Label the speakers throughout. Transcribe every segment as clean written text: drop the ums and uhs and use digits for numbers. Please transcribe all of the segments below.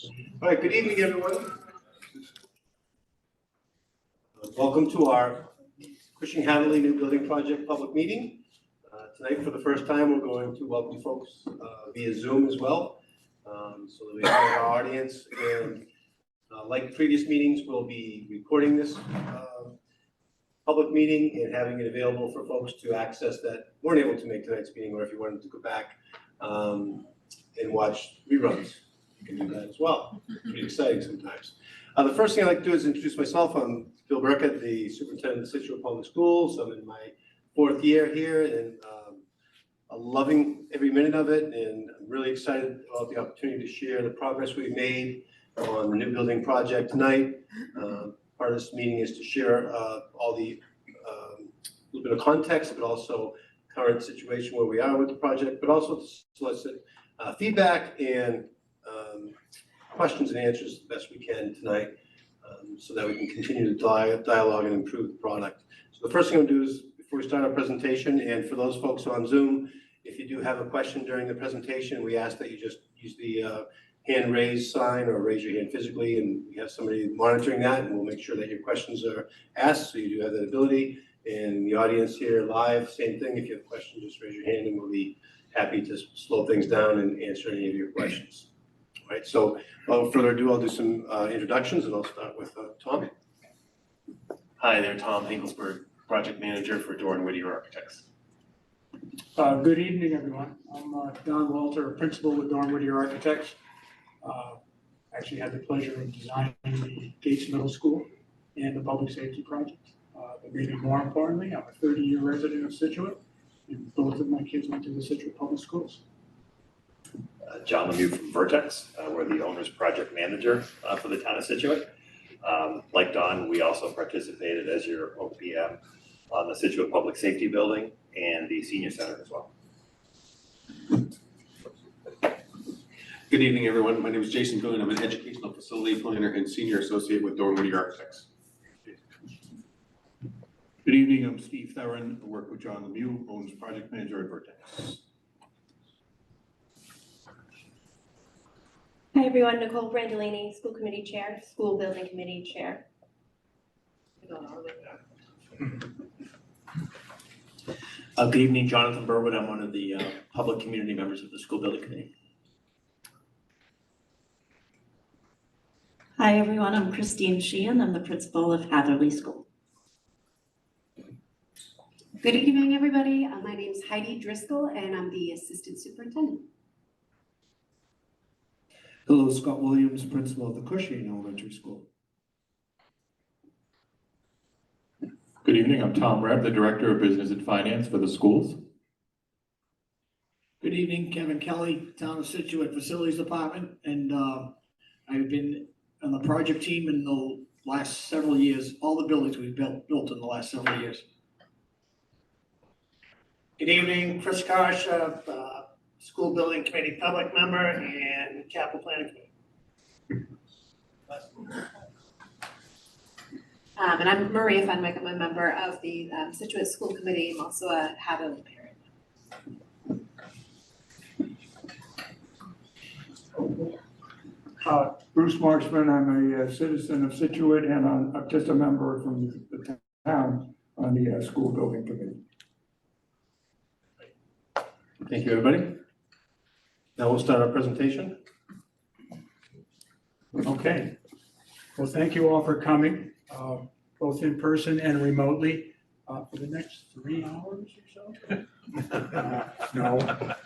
Speaker 1: All right, good evening, everyone. Welcome to our Cushing-Hatherly New Building Project public meeting. Tonight, for the first time, we're going to welcome folks via Zoom as well, so that we have our audience. And like previous meetings, we'll be recording this public meeting and having it available for folks to access that weren't able to make tonight's meeting, or if you wanted to go back and watch reruns, you can do that as well. It's pretty exciting sometimes. The first thing I'd like to do is introduce myself. I'm Bill Burkett, the superintendent of Situate Public Schools. I'm in my 4th year here, and I'm loving every minute of it, and I'm really excited about the opportunity to share the progress we've made on the new building project tonight. Part of this meeting is to share all the little bit of context, but also current situation where we are with the project, but also to solicit feedback and questions and answers the best we can tonight, so that we can continue to dialogue and improve the product. So the first thing I'm gonna do is, before we start our presentation, and for those folks on Zoom, if you do have a question during the presentation, we ask that you just use the hand raise sign or raise your hand physically, and we have somebody monitoring that, and we'll make sure that your questions are asked, so you do have that ability. And the audience here live, same thing. If you have a question, just raise your hand and we'll be happy to slow things down and answer any of your questions. All right, so without further ado, I'll do some introductions, and I'll start with Tom.
Speaker 2: Hi there, Tom Hinkelsberg, Project Manager for Doran Whittier Architects.
Speaker 3: Good evening, everyone. I'm Don Walter, Principal with Doran Whittier Architects. Actually had the pleasure of designing the Gates Middle School and the public safety project. But maybe more importantly, I'm a 30-year resident of Situate, and both of my kids went to the Situate Public Schools.
Speaker 2: John Lemieux from Vertex. We're the owner's project manager for the town of Situate. Like Don, we also participated as your OPM on the Situate Public Safety Building and the Senior Center as well.
Speaker 4: Good evening, everyone. My name is Jason Boone. I'm an educational facility planner and senior associate with Doran Whittier Architects.
Speaker 5: Good evening, I'm Steve Theron. I work with John Lemieux, owns project manager at Vertex.
Speaker 6: Hi everyone, Nicole Brandolini, School Committee Chair, School Building Committee Chair.
Speaker 7: Good evening, Jonathan Burwood. I'm one of the public community members of the School Building Committee.
Speaker 8: Hi everyone, I'm Christine Sheehan. I'm the principal of Hatherly School.
Speaker 9: Good evening, everybody. My name is Heidi Driscoll, and I'm the assistant superintendent.
Speaker 10: Hello, Scott Williams, principal of the Cushing Elementary School.
Speaker 5: Good evening, I'm Tom Rebb, the Director of Business and Finance for the schools.
Speaker 3: Good evening, Kevin Kelly, Town of Situate Facilities Department, and I've been on the project team in the last several years, all the buildings we've built in the last several years.
Speaker 11: Good evening, Chris Karsh, School Building Committee public member and Capital Planning Committee.
Speaker 9: And I'm Maria Fenwick. I'm a member of the Situate School Committee. I'm also a Hatherly parent.
Speaker 3: Bruce Marchman, I'm a citizen of Situate, and I'm just a member from the town on the School Building Committee.
Speaker 1: Thank you, everybody. Now we'll start our presentation.
Speaker 3: Okay. Well, thank you all for coming, both in person and remotely, for the next 3 hours or so. No,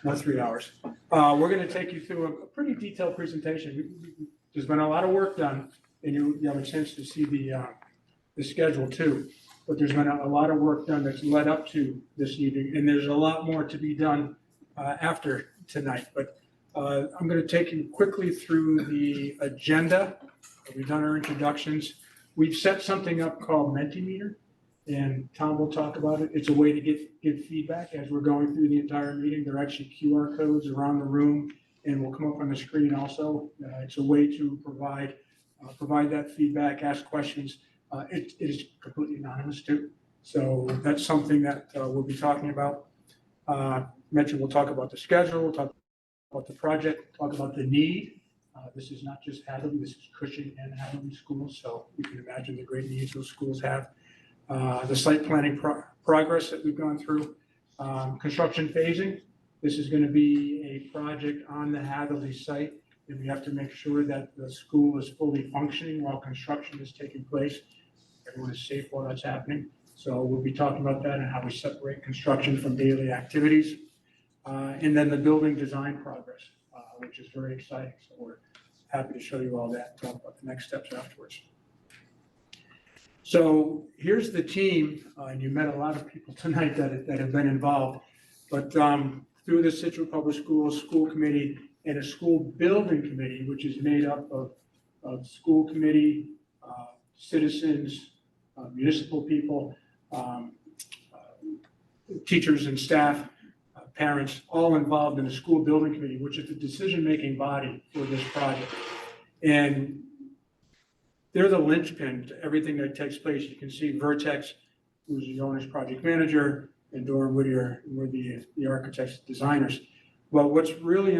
Speaker 3: not 3 hours. We're going to take you through a pretty detailed presentation. There's been a lot of work done, and you have a chance to see the schedule too. But there's been a lot of work done that's led up to this evening, and there's a lot more to be done after tonight. But I'm going to take you quickly through the agenda. We've done our introductions. We've set something up called Mentimeter, and Tom will talk about it. It's a way to give feedback as we're going through the entire meeting. There are actually QR codes around the room, and will come up on the screen also. It's a way to provide that feedback, ask questions. It is completely anonymous too. So that's something that we'll be talking about. Mentioned we'll talk about the schedule, we'll talk about the project, talk about the need, This is not just Hatherly, this is Cushing and Hatherly schools, so you can imagine the great needs those schools have. The site planning progress that we've gone through. Construction phasing, this is going to be a project on the Hatherly site, and we have to make sure that the school is fully functioning while construction is taking place. Everyone is safe while that's happening. So we'll be talking about that and how we separate construction from daily activities. And then the building design progress, which is very exciting. So we're happy to show you all that, talk about the next steps afterwards. So here's the team, and you met a lot of people tonight that have been involved. But through the Situate Public Schools School Committee and a school building committee, which is made up of school committee, citizens, municipal people, teachers and staff, parents, all involved in the school building committee, which is the decision-making body for this project. And they're the linchpin to everything that takes place. You can see Vertex, who's the owner's project manager, and Dora Whittier, we're the architects, designers. Well, we're really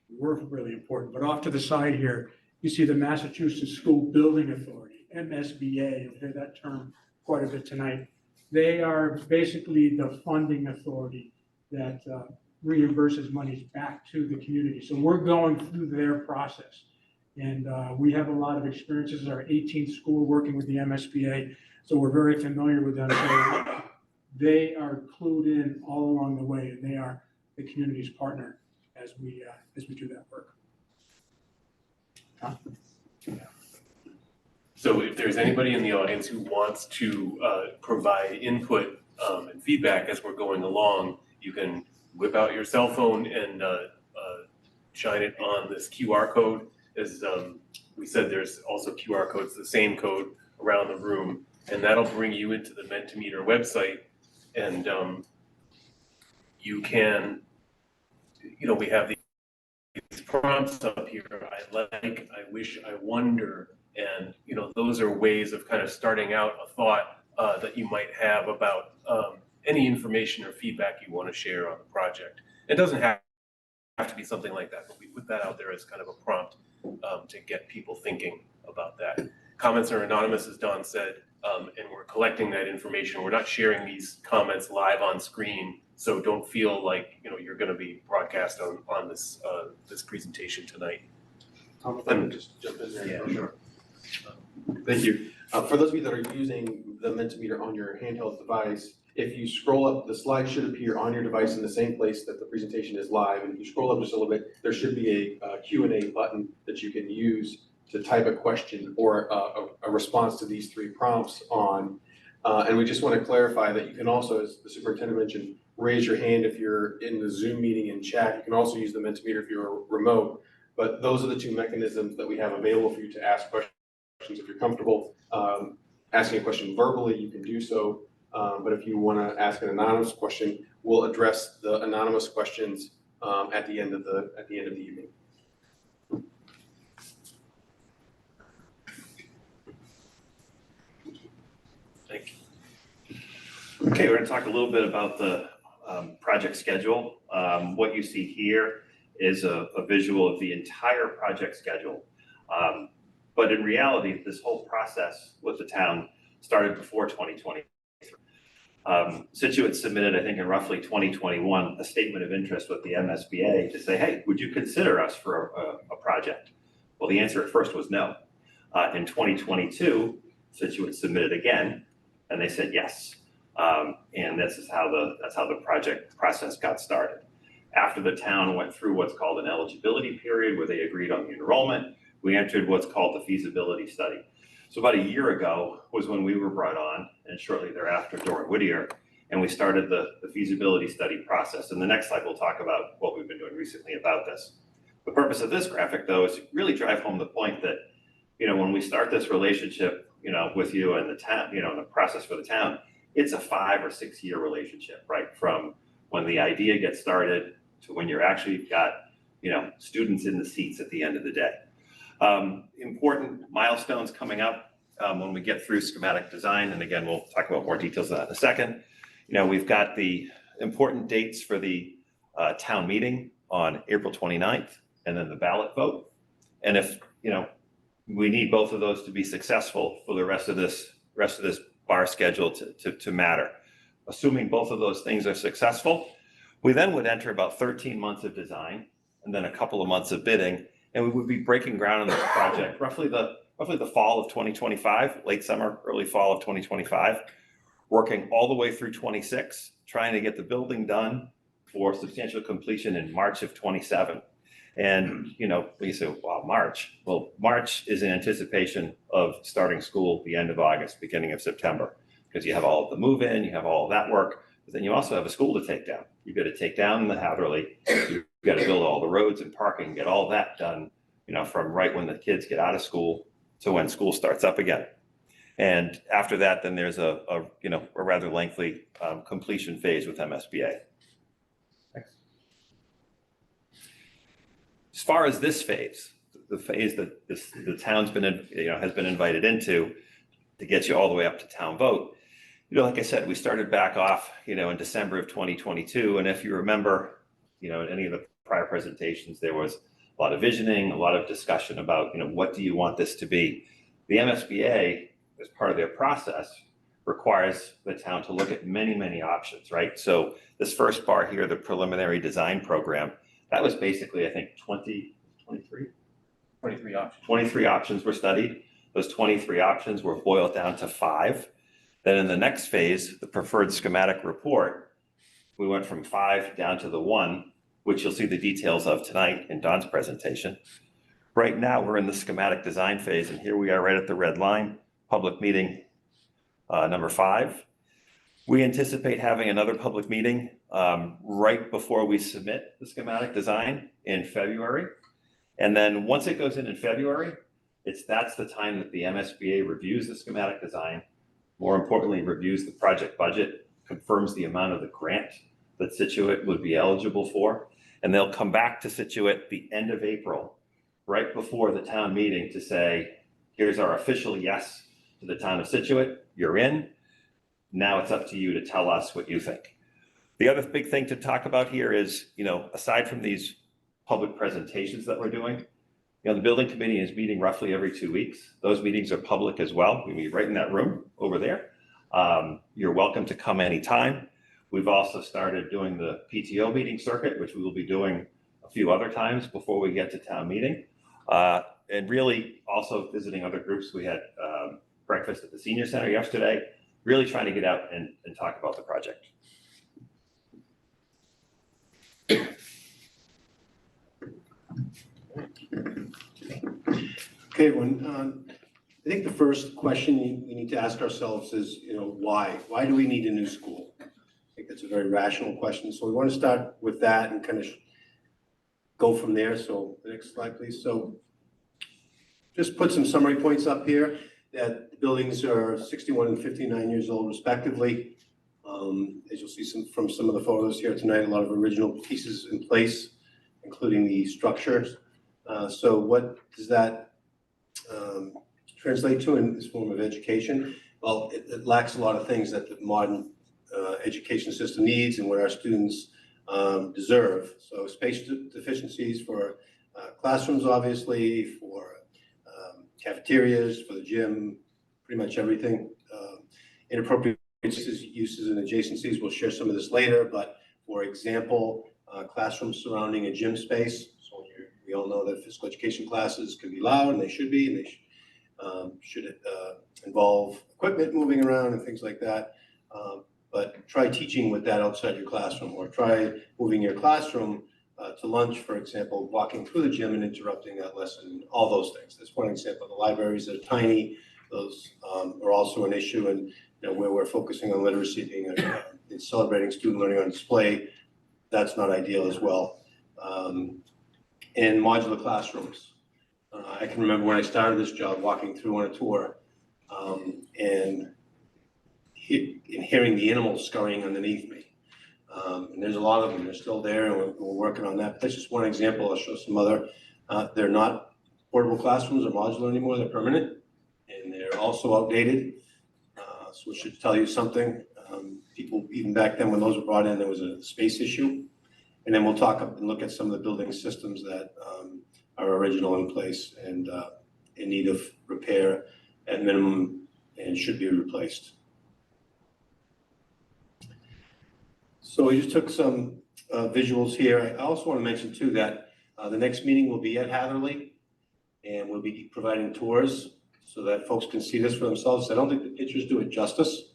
Speaker 3: important, but off to the side here, you see the Massachusetts School Building Authority, MSBA, you'll hear that term quite a bit tonight. They are basically the funding authority that reimburses monies back to the community. So we're going through their process. And we have a lot of experiences, our 18th school working with the MSBA. So we're very familiar with them. So they are clued in all along the way, and they are the community's partner as we do that work.
Speaker 12: So if there's anybody in the audience who wants to provide input and feedback as we're going along, you can whip out your cell phone and shine it on this QR code. As we said, there's also QR codes, the same code around the room, and that'll bring you into the Mentimeter website. And you can, we have these prompts up here. I like, I wish, I wonder. And, those are ways of kind of starting out a thought that you might have about any information or feedback you want to share on the project. It doesn't have to be something like that, but we put that out there as kind of a prompt to get people thinking about that. Comments are anonymous, as Don said, and we're collecting that information. We're not sharing these comments live on screen, so don't feel like you're going to be broadcast on this this presentation tonight.
Speaker 4: Tom, if I could just jump in there.
Speaker 12: Yeah, sure.
Speaker 4: Thank you. For those of you that are using the Mentimeter on your handheld device, if you scroll up, the slide should appear on your device in the same place that the presentation is live. And if you scroll up just a little bit, there should be a Q&A button that you can use to type a question or a response to these three prompts on. And we just want to clarify that you can also, as the superintendent mentioned, raise your hand if you're in the Zoom meeting and chat. You can also use the Mentimeter if you're remote. But those are the two mechanisms that we have available for you to ask questions. If you're comfortable asking a question verbally, you can do so. But if you want to ask an anonymous question, we'll address the anonymous questions at the end of the evening.
Speaker 2: Thank you. Okay, we're going to talk a little bit about the project schedule. What you see here is a visual of the entire project schedule. But in reality, this whole process with the town started before 2020. Situate submitted, I think in roughly 2021, a statement of interest with the MSBA to say, hey, would you consider us for a project? Well, the answer at first was no. In 2022, Situate submitted again, and they said yes. And that's how the project process got started. After the town went through what's called an eligibility period where they agreed on the enrollment, we entered what's called the feasibility study. So about a year ago was when we were brought on, and shortly thereafter, Dora Whittier, and we started the feasibility study process. And the next slide, we'll talk about what we've been doing recently about this. The purpose of this graphic, though, is to really drive home the point that, when we start this relationship, with you and the town, the process for the town, it's a 5 or 6 year relationship, right? From when the idea gets started to when you're actually got, students in the seats at the end of the day. Important milestones coming up when we get through schematic design. And again, we'll talk about more details of that in a second. We've got the important dates for the town meeting on April 29th, and then the ballot vote. And if, we need both of those to be successful for the rest of this bar schedule to matter. Assuming both of those things are successful, we then would enter about 13 months of design and then a couple of months of bidding, and we would be breaking ground on the project roughly the fall of 2025, late summer, early fall of 2025, working all the way through 26, trying to get the building done for substantial completion in March of 27. And, we say, wow, March. Well, March is in anticipation of starting school the end of August, beginning of September, because you have all of the move-in, you have all of that work, but then you also have a school to take down. You've got to take down the Hatherly, you've got to build all the roads and parking, get all that done, from right when the kids get out of school to when school starts up again. And after that, then there's a rather lengthy completion phase with MSBA. As far as this phase, the phase that the town's has been invited into to get you all the way up to town vote, like I said, we started back off, in December of 2022. And if you remember, in any of the prior presentations, there was a lot of visioning, a lot of discussion about, what do you want this to be? The MSBA, as part of their process, requires the town to look at many, many options, right? So this first bar here, the preliminary design program, that was basically, I think, 23 options. 23 options were studied. Those 23 options were boiled down to 5. Then in the next phase, the preferred schematic report, we went from 5 down to the 1, which you'll see the details of tonight in Don's presentation. Right now, we're in the schematic design phase, and here we are right at the red line, public meeting number 5. We anticipate having another public meeting right before we submit the schematic design in February. And then once it goes in February, that's the time that the MSBA reviews the schematic design, more importantly, reviews the project budget, confirms the amount of the grant that Situate would be eligible for, and they'll come back to Situate the end of April, right before the town meeting, to say, here's our official yes to the town of Situate, you're in. Now it's up to you to tell us what you think. The other big thing to talk about here is, aside from these public presentations that we're doing, the building committee is meeting roughly every 2 weeks. Those meetings are public as well. We meet right in that room over there. You're welcome to come anytime. We've also started doing the PTO meeting circuit, which we will be doing a few other times before we get to town meeting. And really also visiting other groups. We had breakfast at the senior center yesterday, really trying to get out and talk about the project.
Speaker 1: Okay, everyone. I think the first question we need to ask ourselves is, why? Why do we need a new school? I think that's a very rational question. So we want to start with that and kind of go from there. So the next slide, please. So just put some summary points up here that the buildings are 61 and 59 years old respectively. As you'll see from some of the photos here tonight, a lot of original pieces in place, including the structures. So what does that translate to in this form of education? Well, it lacks a lot of things that the modern education system needs and what our students deserve. So space deficiencies for classrooms, obviously, for cafeterias, for the gym, pretty much everything. Inappropriate uses and adjacencies, we'll share some of this later, but for example, classrooms surrounding a gym space. So we all know that physical education classes can be loud, and they should be, and they should involve equipment moving around and things like that. But try teaching with that outside your classroom, or try moving your classroom to lunch, for example, walking through the gym and interrupting that lesson, all those things. That's one example. The libraries that are tiny, those are also an issue, and where we're focusing on literacy being and celebrating student learning on display, that's not ideal as well. And modular classrooms. I can remember when I started this job, walking through on a tour and hearing the animals scurrying underneath me. And there's a lot of them, they're still there, and we're working on that. But that's just one example. I'll show some other. They're not portable classrooms or modular anymore, they're permanent, and they're also outdated. So it should tell you something. People, even back then when those were brought in, there was a space issue. And then we'll talk and look at some of the building systems that are original in place and in need of repair at minimum and should be replaced. So we just took some visuals here. I also want to mention too that the next meeting will be at Hatherly, and we'll be providing tours so that folks can see this for themselves. I don't think the pictures do it justice.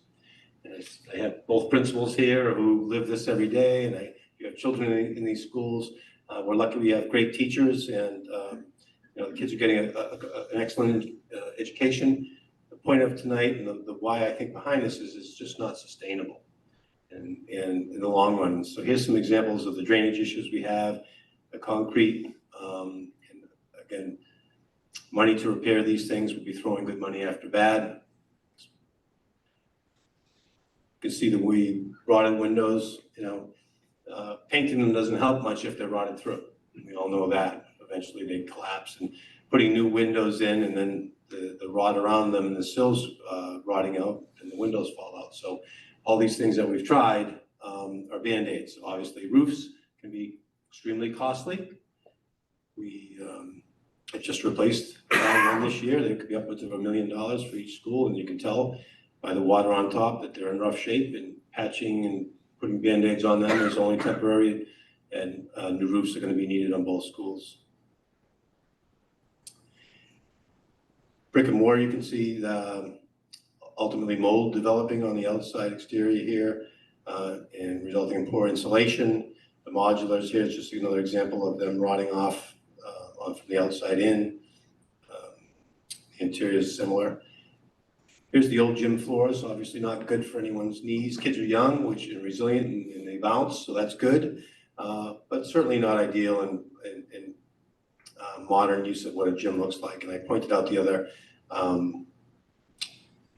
Speaker 1: And I have both principals here who live this every day, and you have children in these schools. We're lucky we have great teachers, and the kids are getting an excellent education. The point of tonight and the why I think behind this is it's just not sustainable and in the long run. So here's some examples of the drainage issues we have, the concrete, and again, money to repair these things would be throwing good money after bad. You can see the rotted windows, painting them doesn't help much if they're rotted through. We all know that. Eventually they collapse, and putting new windows in and then the rot around them and the sills rotting out and the windows fall out. So all these things that we've tried are Band-Aids. Obviously roofs can be extremely costly. We have just replaced one this year. They could be upwards of $1 million for each school, and you can tell by the water on top that they're in rough shape, and patching and putting Band-Aids on them is only temporary, and new roofs are going to be needed on both schools. Brick and mortar, you can see the ultimately mold developing on the outside exterior here and resulting in poor insulation. The modulars here is just another example of them rotting off from the outside in. The interior is similar. Here's the old gym floors, obviously not good for anyone's knees. Kids are young, which are resilient, and they bounce, so that's good, but certainly not ideal in modern use of what a gym looks like. And I pointed out the other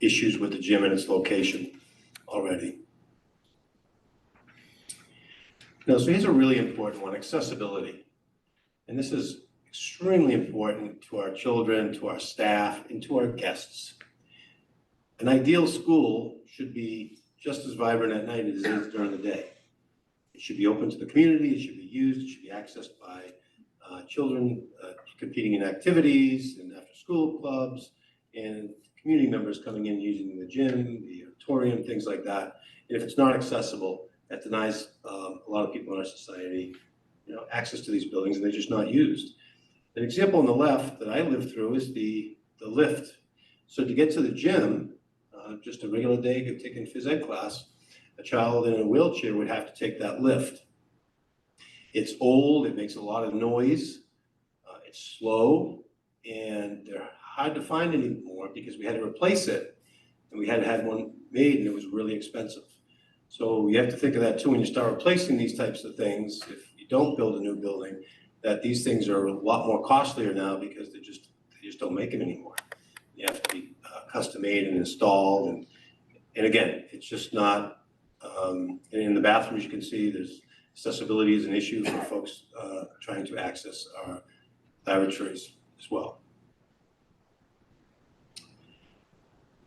Speaker 1: issues with the gym and its location already. Now, so here's a really important one, accessibility. And this is extremely important to our children, to our staff, and to our guests. An ideal school should be just as vibrant at night as it is during the day. It should be open to the community, it should be used, it should be accessed by children competing in activities and after-school clubs, and community members coming in using the gym, the auditorium, things like that. And if it's not accessible, that denies a lot of people in our society, access to these buildings, and they're just not used. An example on the left that I lived through is the lift. So to get to the gym, just a regular day of taking phys ed class, a child in a wheelchair would have to take that lift. It's old, it makes a lot of noise, it's slow, and they're hard to find anymore because we had to replace it, and we had to have one made, and it was really expensive. So you have to think of that too when you start replacing these types of things. If you don't build a new building, that these things are a lot more costlier now because they just don't make them anymore. You have to be custom made and installed, and again, it's just not. And in the bathrooms, you can see there's accessibility is an issue for folks trying to access our lavatories as well.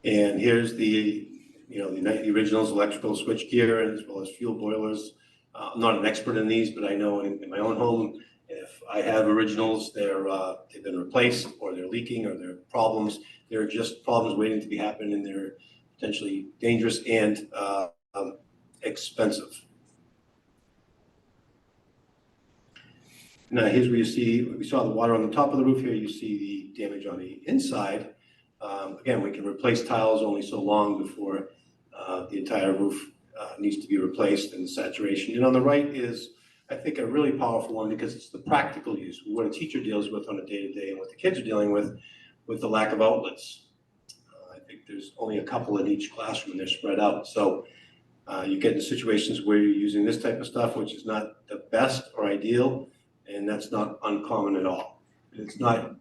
Speaker 1: And here's the the originals, electrical switch gear, as well as fuel boilers. I'm not an expert in these, but I know in my own home, if I have originals, they've been replaced, or they're leaking, or there are problems. They're just problems waiting to be happened, and they're potentially dangerous and expensive. Now here's where you see, we saw the water on the top of the roof. Here you see the damage on the inside. Again, we can replace tiles only so long before the entire roof needs to be replaced, and the saturation. And on the right is, I think, a really powerful one because it's the practical use, what a teacher deals with on a day-to-day and what the kids are dealing with the lack of outlets. I think there's only a couple in each classroom, and they're spread out. So you get into situations where you're using this type of stuff, which is not the best or ideal, and that's not uncommon at all. It's not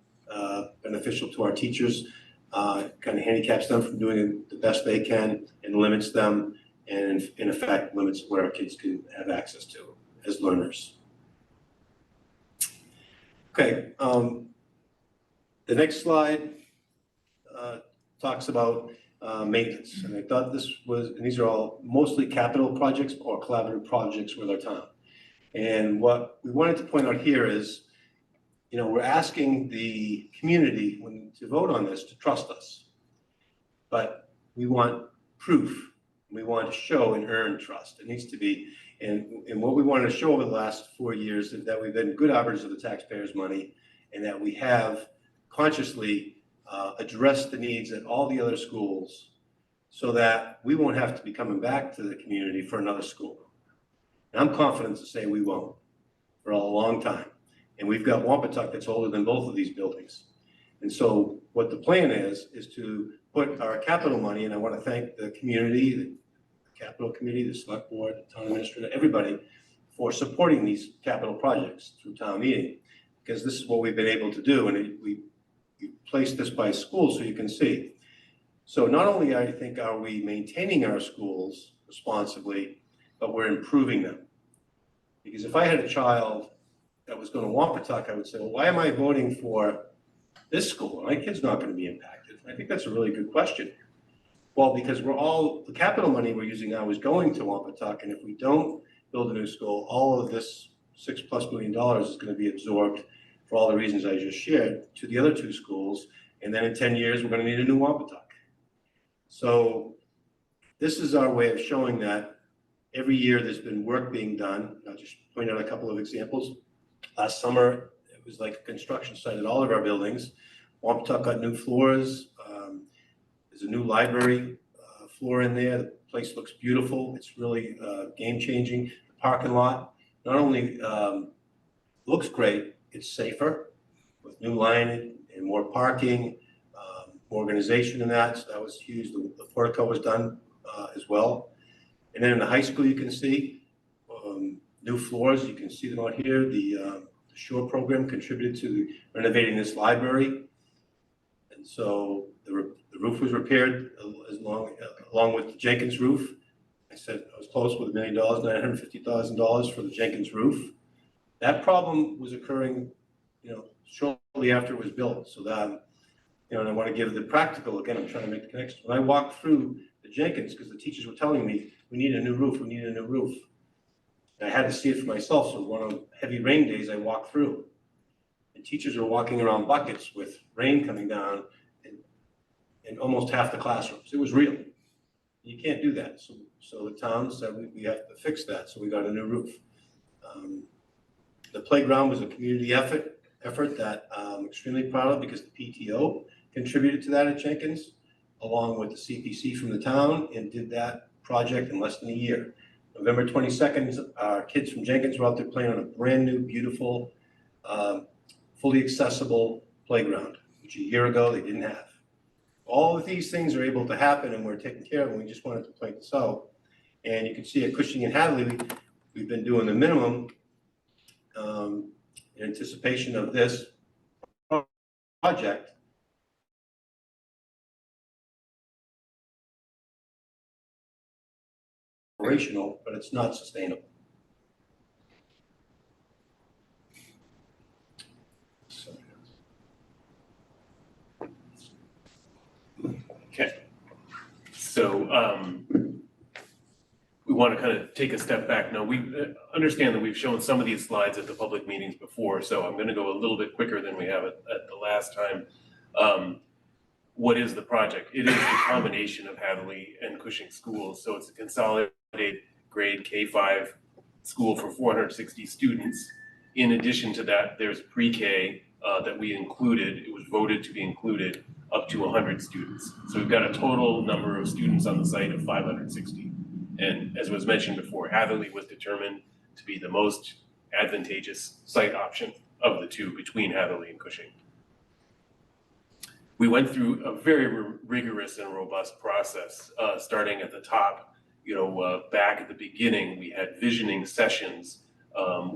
Speaker 1: beneficial to our teachers, kind of handicaps them from doing the best they can and limits them, and in effect limits what our kids can have access to as learners. Okay, the next slide talks about maintenance, and I thought this was, and these are all mostly capital projects or collaborative projects with our town. And what we wanted to point out here is we're asking the community to vote on this to trust us. But we want proof. We want to show and earn trust. It needs to be, and what we wanted to show over the last 4 years is that we've been good operators of the taxpayers' money, and that we have consciously addressed the needs at all the other schools so that we won't have to be coming back to the community for another school. And I'm confident to say we won't for a long time. And we've got Wampatuck that's older than both of these buildings. And so what the plan is to put our capital money, and I want to thank the community, the capital committee, the select board, the town administrator, everybody for supporting these capital projects through town meeting, because this is what we've been able to do. And we placed this by school so you can see. So not only I think are we maintaining our schools responsibly, but we're improving them. Because if I had a child that was going to Wampatuck, I would say, well, why am I voting for this school? My kid's not going to be impacted. I think that's a really good question. Well, because the capital money we're using now is going to Wampatuck, and if we don't build a new school, all of this $6+ million is going to be absorbed for all the reasons I just shared to the other two schools, and then in 10 years, we're going to need a new Wampatuck. So this is our way of showing that every year there's been work being done. I'll just point out a couple of examples. Last summer, it was like a construction site at all of our buildings. Wampatuck got new floors. There's a new library floor in there. The place looks beautiful. It's really game-changing. The parking lot not only looks great, it's safer with new lighting and more parking, more organization in that. So that was huge. The portico was done as well. And then in the high school, you can see new floors. You can see them out here. The Shore program contributed to renovating this library. And so the roof was repaired along with the Jenkins roof. I said I was close with $1 million, $950,000 for the Jenkins roof. That problem was occurring, shortly after it was built. So that, and I want to give the practical, again, I'm trying to make the connection. When I walked through the Jenkins, because the teachers were telling me, we need a new roof, we need a new roof. And I had to see it for myself. So one of heavy rain days, I walked through. And teachers are walking around buckets with rain coming down in almost half the classrooms. It was real. You can't do that. So the town said we have to fix that. So we got a new roof. The playground was a community effort that I'm extremely proud of, because the PTO contributed to that at Jenkins, along with the CPC from the town, and did that project in less than a year. November 22nd, our kids from Jenkins were out there playing on a brand new, beautiful, fully accessible playground, which a year ago they didn't have. All of these things are able to happen, and we're taking care of them. We just wanted to point this out. And you can see at Cushing-Hatherly, we've been doing the minimum in anticipation of this project. Operational, but it's not sustainable.
Speaker 12: Okay. So we want to kind of take a step back. Now, we understand that we've shown some of these slides at the public meetings before, so I'm going to go a little bit quicker than we have at the last time. What is the project? It is a combination of Hatherly and Cushing schools. So it's a consolidated grade K-5 school for 460 students. In addition to that, there's pre-K that we included. It was voted to be included up to 100 students. So we've got a total number of students on the site of 560. And as was mentioned before, Hatherly was determined to be the most advantageous site option of the two between Hatherly and Cushing. We went through a very rigorous and robust process, starting at the top. Back at the beginning, we had visioning sessions.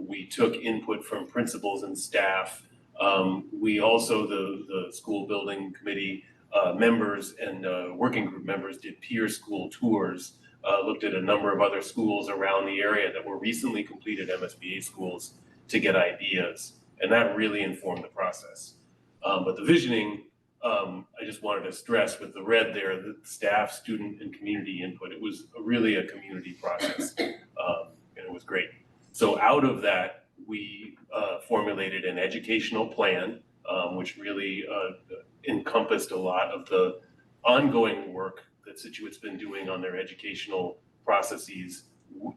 Speaker 12: We took input from principals and staff. We also, the school building committee members and working group members, did peer school tours, looked at a number of other schools around the area that were recently completed MSBA schools to get ideas. And that really informed the process. But the visioning, I just wanted to stress with the red there, the staff, student, and community input. It was really a community process, and it was great. So out of that, we formulated an educational plan, which really encompassed a lot of the ongoing work that Situate's been doing on their educational processes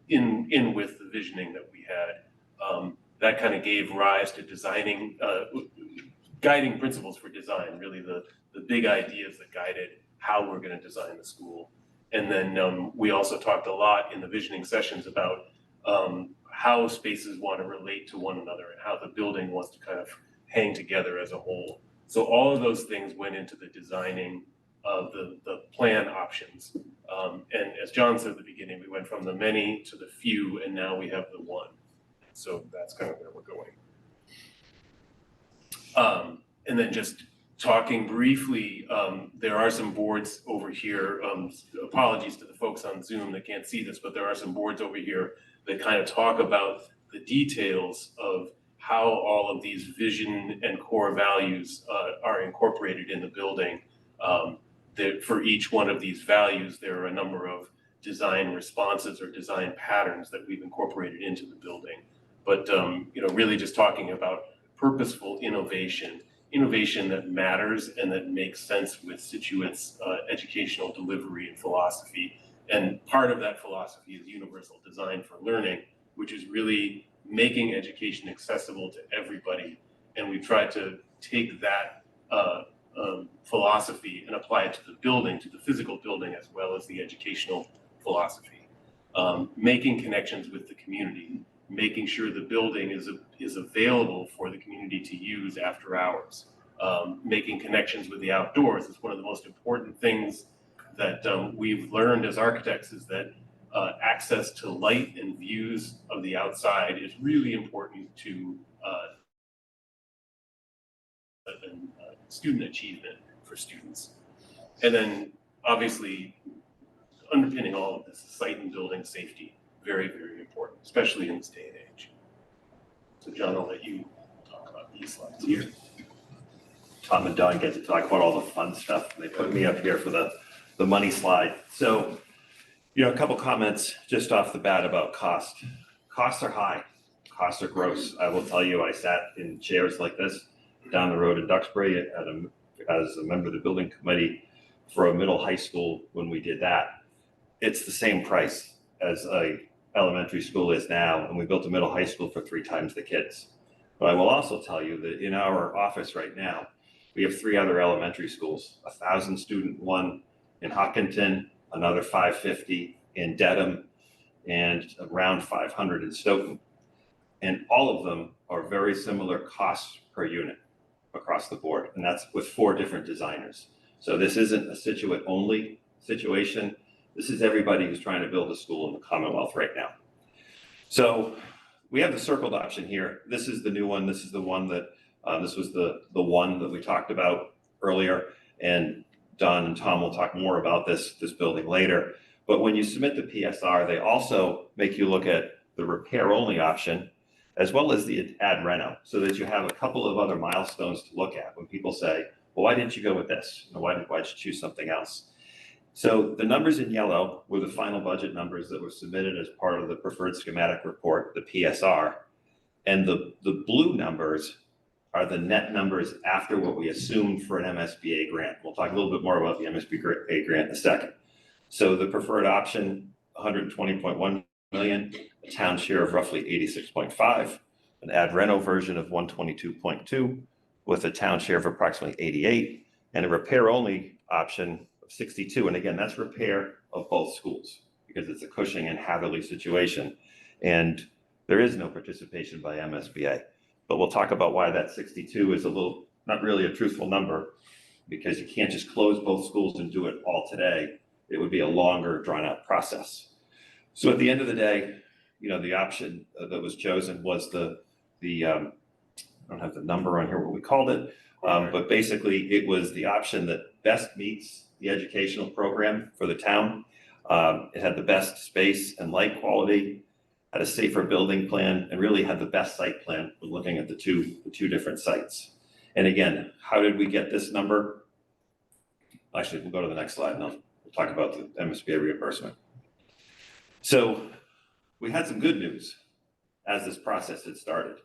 Speaker 12: in with the visioning that we had. That kind of gave rise to designing, guiding principles for design, really the big ideas that guided how we're going to design the school. And then we also talked a lot in the visioning sessions about how spaces want to relate to one another and how the building wants to kind of hang together as a whole. So all of those things went into the designing of the plan options. And as John said at the beginning, we went from the many to the few, and now we have the one. So that's kind of where we're going. And then just talking briefly, there are some boards over here. Apologies to the folks on Zoom that can't see this, but there are some boards over here that kind of talk about the details of how all of these vision and core values are incorporated in the building. That for each one of these values, there are a number of design responses or design patterns that we've incorporated into the building. But really just talking about purposeful innovation that matters and that makes sense with Situate's educational delivery and philosophy. And part of that philosophy is universal design for learning, which is really making education accessible to everybody. And we've tried to take that philosophy and apply it to the building, to the physical building, as well as the educational philosophy. Making connections with the community, making sure the building is available for the community to use after hours. Making connections with the outdoors is one of the most important things that we've learned as architects, is that access to light and views of the outside is really important to student achievement for students. And then obviously underpinning all of this is site and building safety. Very, very important, especially in this day and age. So John, I'll let you talk about these slides here.
Speaker 2: Tom and Don get to talk about all the fun stuff. They put me up here for the money slide. So, a couple comments just off the bat about cost. Costs are high. Costs are gross. I will tell you, I sat in chairs like this down the road in Duxbury as a member of the building committee for a middle high school when we did that. It's the same price as a elementary school is now, and we built a middle high school for 3 times the kids. But I will also tell you that in our office right now, we have 3 other elementary schools, 1,000 student one in Hopkinton, another 550 in Dedham, and around 500 in Stoughton. And all of them are very similar costs per unit across the board, and that's with 4 different designers. So this isn't a Situate only situation. This is everybody who's trying to build a school in the Commonwealth right now. So we have the circled option here. This is the new one. This is the one that, this was the one that we talked about earlier. And Don and Tom will talk more about this building later. But when you submit the PSR, they also make you look at the repair only option, as well as the ad reno, so that you have a couple of other milestones to look at when people say, well, why didn't you go with this? Why did you choose something else? So the numbers in yellow were the final budget numbers that were submitted as part of the preferred schematic report, the PSR. And the blue numbers are the net numbers after what we assumed for an MSBA grant. We'll talk a little bit more about the MSBA grant in a second. So the preferred option, 120.1 million, a town share of roughly 86.5, an ad reno version of 122.2 with a town share of approximately 88, and a repair only option of 62. And again, that's repair of both schools because it's a Cushing and Hatherly situation. And there is no participation by MSBA, but we'll talk about why that 62 is not really a truthful number, because you can't just close both schools and do it all today. It would be a longer drawn out process. So at the end of the day, the option that was chosen was I don't have the number on here, what we called it, but basically it was the option that best meets the educational program for the town. It had the best space and light quality, had a safer building plan, and really had the best site plan when looking at the two different sites. And again, how did we get this number? Actually, we'll go to the next slide and we'll talk about the MSBA reimbursement. So we had some good news. as this process had started.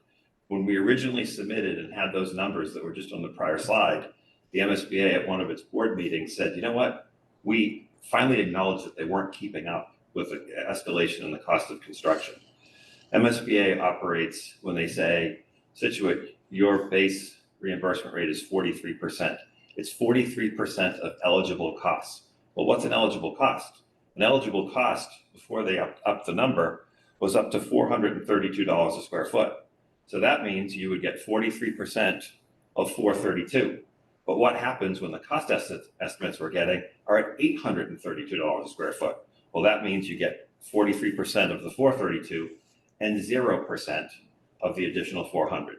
Speaker 2: When we originally submitted and had those numbers that were just on the prior slide, the MSBA at one of its board meetings said, you know what? We finally acknowledged that they weren't keeping up with the escalation in the cost of construction. MSBA operates when they say, Situate, your base reimbursement rate is 43%. It's 43% of eligible costs. Well, what's an eligible cost? An eligible cost, before they upped the number, was up to $432 a square foot. So that means you would get 43% of 432. But what happens when the cost estimates we're getting are at $832 a square foot? Well, that means you get 43% of the 432 and 0% of the additional 400.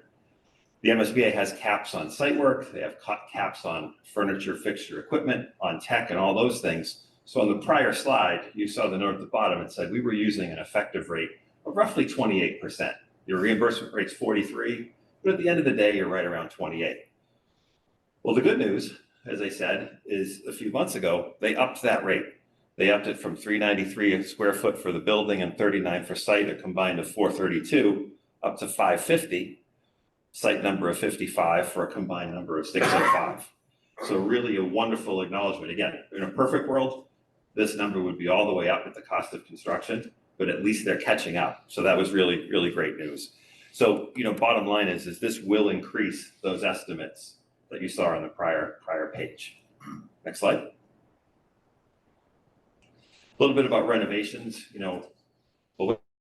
Speaker 2: The MSBA has caps on site work. They have caps on furniture, fixture, equipment, on tech, and all those things. So on the prior slide, you saw the note at the bottom. It said we were using an effective rate of roughly 28%. Your reimbursement rate's 43, but at the end of the day, you're right around 28. Well, the good news, as I said, is a few months ago, they upped that rate. They upped it from $393 a square foot for the building and $39 for site, a combined of $432, up to $550, site number of 55 for a combined number of 605. So really a wonderful acknowledgement. Again, in a perfect world, this number would be all the way up at the cost of construction, but at least they're catching up. So that was really, really great news. So, bottom line is this will increase those estimates that you saw on the prior page. Next slide. A little bit about renovations. Well,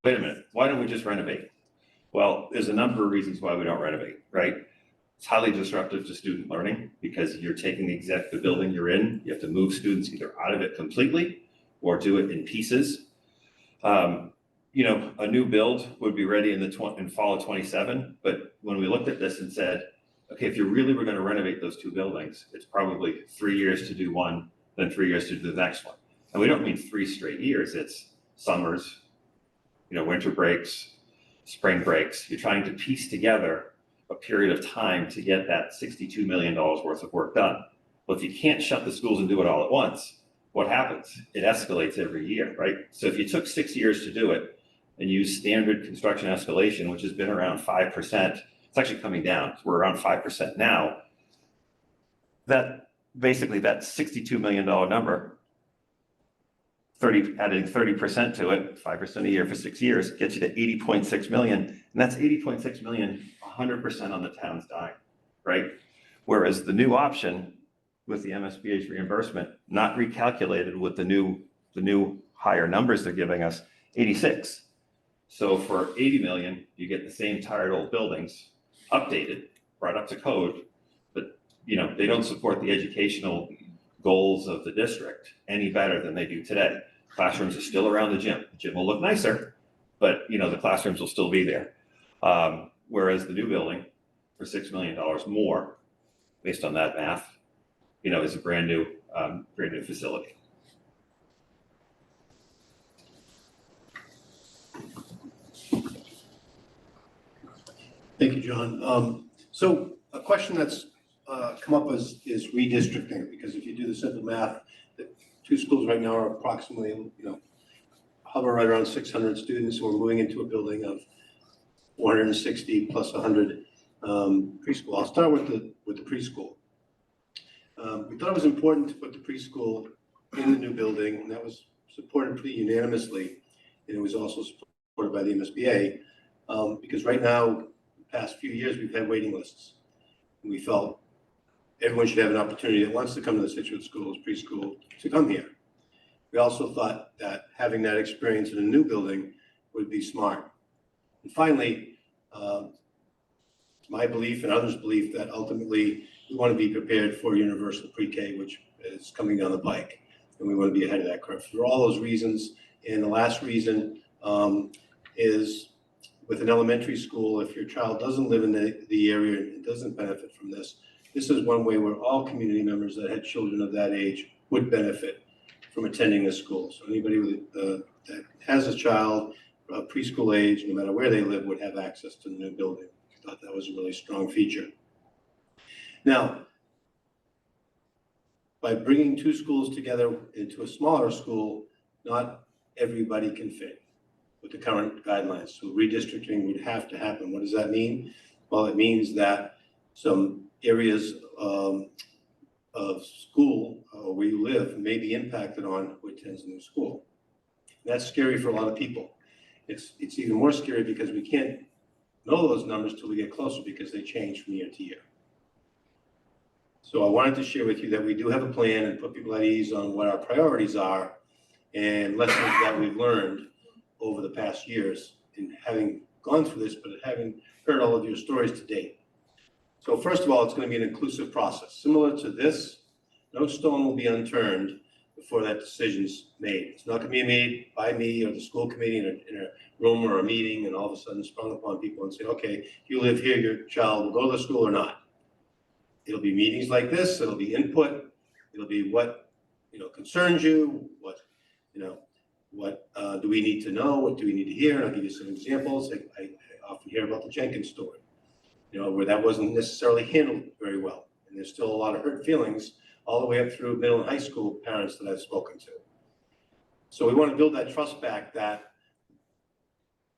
Speaker 2: wait a minute. Why don't we just renovate? Well, there's a number of reasons why we don't renovate, right? It's highly disruptive to student learning because you're taking the building you're in. You have to move students either out of it completely or do it in pieces. A new build would be ready in fall of 27. But when we looked at this and said, okay, if you really were going to renovate those two buildings, it's probably 3 years to do one, then 3 years to do the next one. And we don't mean 3 straight years. It's summers, winter breaks, spring breaks. You're trying to piece together a period of time to get that $62 million worth of work done. Well, if you can't shut the schools and do it all at once, what happens? It escalates every year, right? So if you took 6 years to do it and use standard construction escalation, which has been around 5%, it's actually coming down. We're around 5% now. That $62 million number, adding 30% to it, 5% a year for 6 years, gets you to 80.6 million. And that's 80.6 million, 100% on the town's dime, right? Whereas the new option with the MSBA's reimbursement, not recalculated with the new higher numbers they're giving us, 86. So for 80 million, you get the same tired old buildings, updated, brought up to code, but they don't support the educational goals of the district any better than they do today. Classrooms are still around the gym. The gym will look nicer, but the classrooms will still be there. Whereas the new building for $6 million more, based on that math, is a brand new facility.
Speaker 1: Thank you, John. So a question that's come up is redistricting, because if you do the simple math, the two schools right now are approximately, hover right around 600 students who are moving into a building of 460 plus 100 preschool. I'll start with the preschool. We thought it was important to put the preschool in the new building, and that was supported pretty unanimously, and it was also supported by the MSBA, because right now, the past few years, we've had waiting lists. And we felt everyone should have an opportunity that wants to come to the Situate schools, preschool, to come here. We also thought that having that experience in a new building would be smart. And finally, my belief and others' belief that ultimately we want to be prepared for universal pre-K, which is coming down the pike, and we want to be ahead of that curve. For all those reasons, and the last reason is with an elementary school, if your child doesn't live in the area and doesn't benefit from this, this is one way where all community members that had children of that age would benefit from attending this school. So anybody that has a child preschool age, no matter where they live, would have access to the new building. I thought that was a really strong feature. Now, by bringing two schools together into a smaller school, not everybody can fit. with the current guidelines. So redistricting would have to happen. What does that mean? Well, it means that some areas of school where you live may be impacted on who attends a new school. That's scary for a lot of people. It's even more scary because we can't know those numbers till we get closer because they change from year to year. So I wanted to share with you that we do have a plan and put people at ease on what our priorities are and lessons that we've learned over the past years in having gone through this, but having heard all of your stories to date. So first of all, it's going to be an inclusive process. Similar to this, no stone will be unturned before that decision's made. It's not going to be made by me or the school committee in a room or a meeting and all of a sudden sprung upon people and say, okay, if you live here, your child will go to the school or not. It'll be meetings like this, it'll be input, it'll be what, concerns you, what do we need to know, what do we need to hear, and I'll give you some examples. I often hear about the Jenkins story, where that wasn't necessarily handled very well, and there's still a lot of hurt feelings all the way up through middle and high school parents that I've spoken to. So we want to build that trust back that,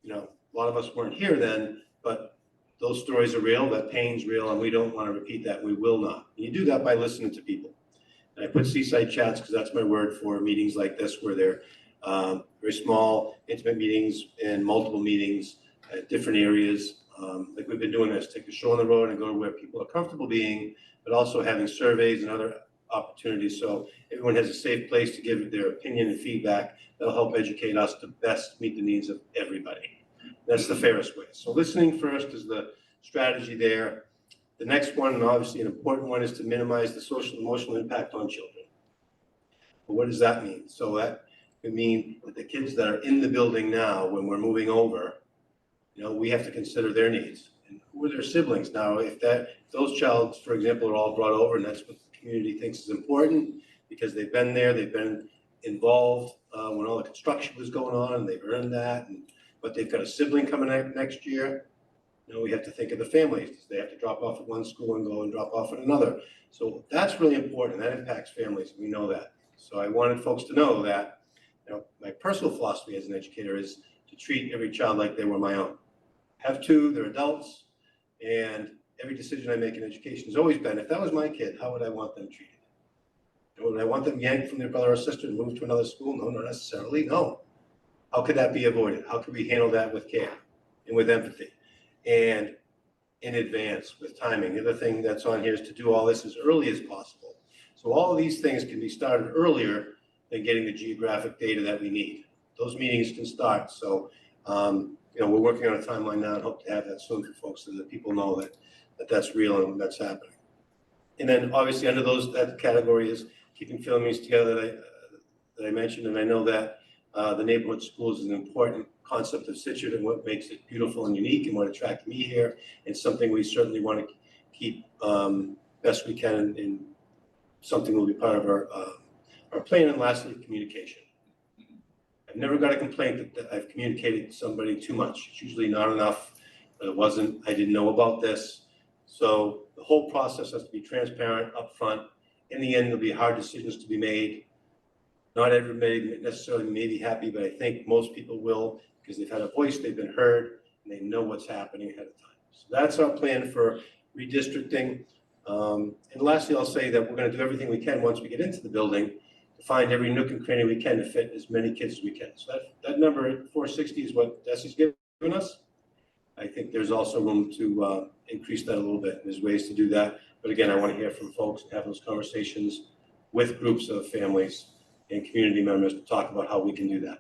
Speaker 1: a lot of us weren't here then, but those stories are real, that pain's real, and we don't want to repeat that. We will not. And you do that by listening to people. And I put seaside chats because that's my word for meetings like this, where they're very small, intimate meetings and multiple meetings at different areas. Like we've been doing this, take a show on the road and go to where people are comfortable being, but also having surveys and other opportunities. So everyone has a safe place to give their opinion and feedback that'll help educate us to best meet the needs of everybody. That's the fairest way. So listening first is the strategy there. The next one, and obviously an important one, is to minimize the social and emotional impact on children. But what does that mean? So that could mean that the kids that are in the building now, when we're moving over, we have to consider their needs. And who are their siblings? Now, if those childs, for example, are all brought over and that's what the community thinks is important because they've been there, they've been involved when all the construction was going on and they've earned that, but they've got a sibling coming out next year, we have to think of the families. They have to drop off at one school and go and drop off at another. So that's really important. That impacts families. We know that. So I wanted folks to know that, my personal philosophy as an educator is to treat every child like they were my own. I have two, they're adults, and every decision I make in education has always been, if that was my kid, how would I want them treated? Would I want them yanked from their brother or sister and moved to another school? No, not necessarily, no. How could that be avoided? How could we handle that with care and with empathy and in advance with timing? The other thing that's on here is to do all this as early as possible. So all of these things can be started earlier than getting the geographic data that we need. Those meetings can start. So, we're working on a timeline now and hope to have that soon for folks so that people know that that's real and that's happening. And then obviously under that category is keeping families together that I mentioned. And I know that the neighborhood schools is an important concept of Situate and what makes it beautiful and unique and what attracted me here. It's something we certainly want to keep best we can, and something will be part of our plan. And lastly, communication. I've never got a complaint that I've communicated to somebody too much. It's usually not enough, but it wasn't, I didn't know about this. So the whole process has to be transparent, upfront. In the end, there'll be hard decisions to be made. Not everybody necessarily may be happy, but I think most people will because they've had a voice, they've been heard, and they know what's happening ahead of time. So that's our plan for redistricting. And lastly, I'll say that we're going to do everything we can once we get into the building to find every nook and cranny we can to fit as many kids as we can. So that number 460 is what Desi's given us. I think there's also room to increase that a little bit. There's ways to do that. But again, I want to hear from folks and have those conversations with groups of families and community members to talk about how we can do that.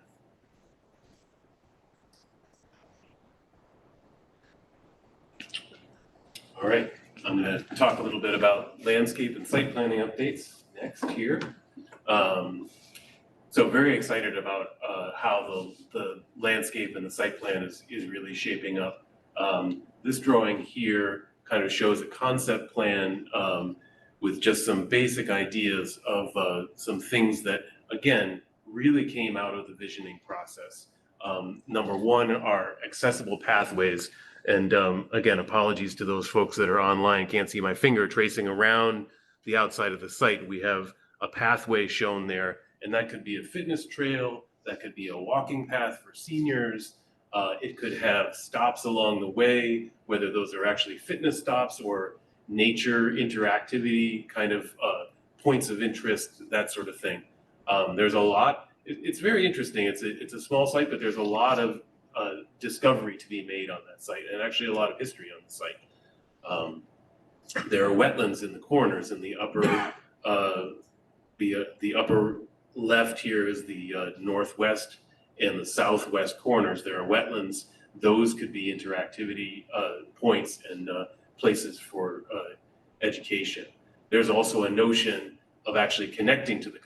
Speaker 12: All right, I'm going to talk a little bit about landscape and site planning updates next here. So very excited about how the landscape and the site plan is really shaping up. This drawing here kind of shows a concept plan with just some basic ideas of some things that, again, really came out of the visioning process. Number one are accessible pathways. And again, apologies to those folks that are online, can't see my finger tracing around the outside of the site. We have a pathway shown there, and that could be a fitness trail, that could be a walking path for seniors. It could have stops along the way, whether those are actually fitness stops or nature interactivity kind of points of interest, that sort of thing. There's a lot. It's very interesting. It's a small site, but there's a lot of discovery to be made on that site, and actually a lot of history on the site. There are wetlands in the corners. In the upper, the upper left here is the northwest and the southwest corners. There are wetlands. Those could be interactivity points and places for education. There's also a notion of actually connecting to the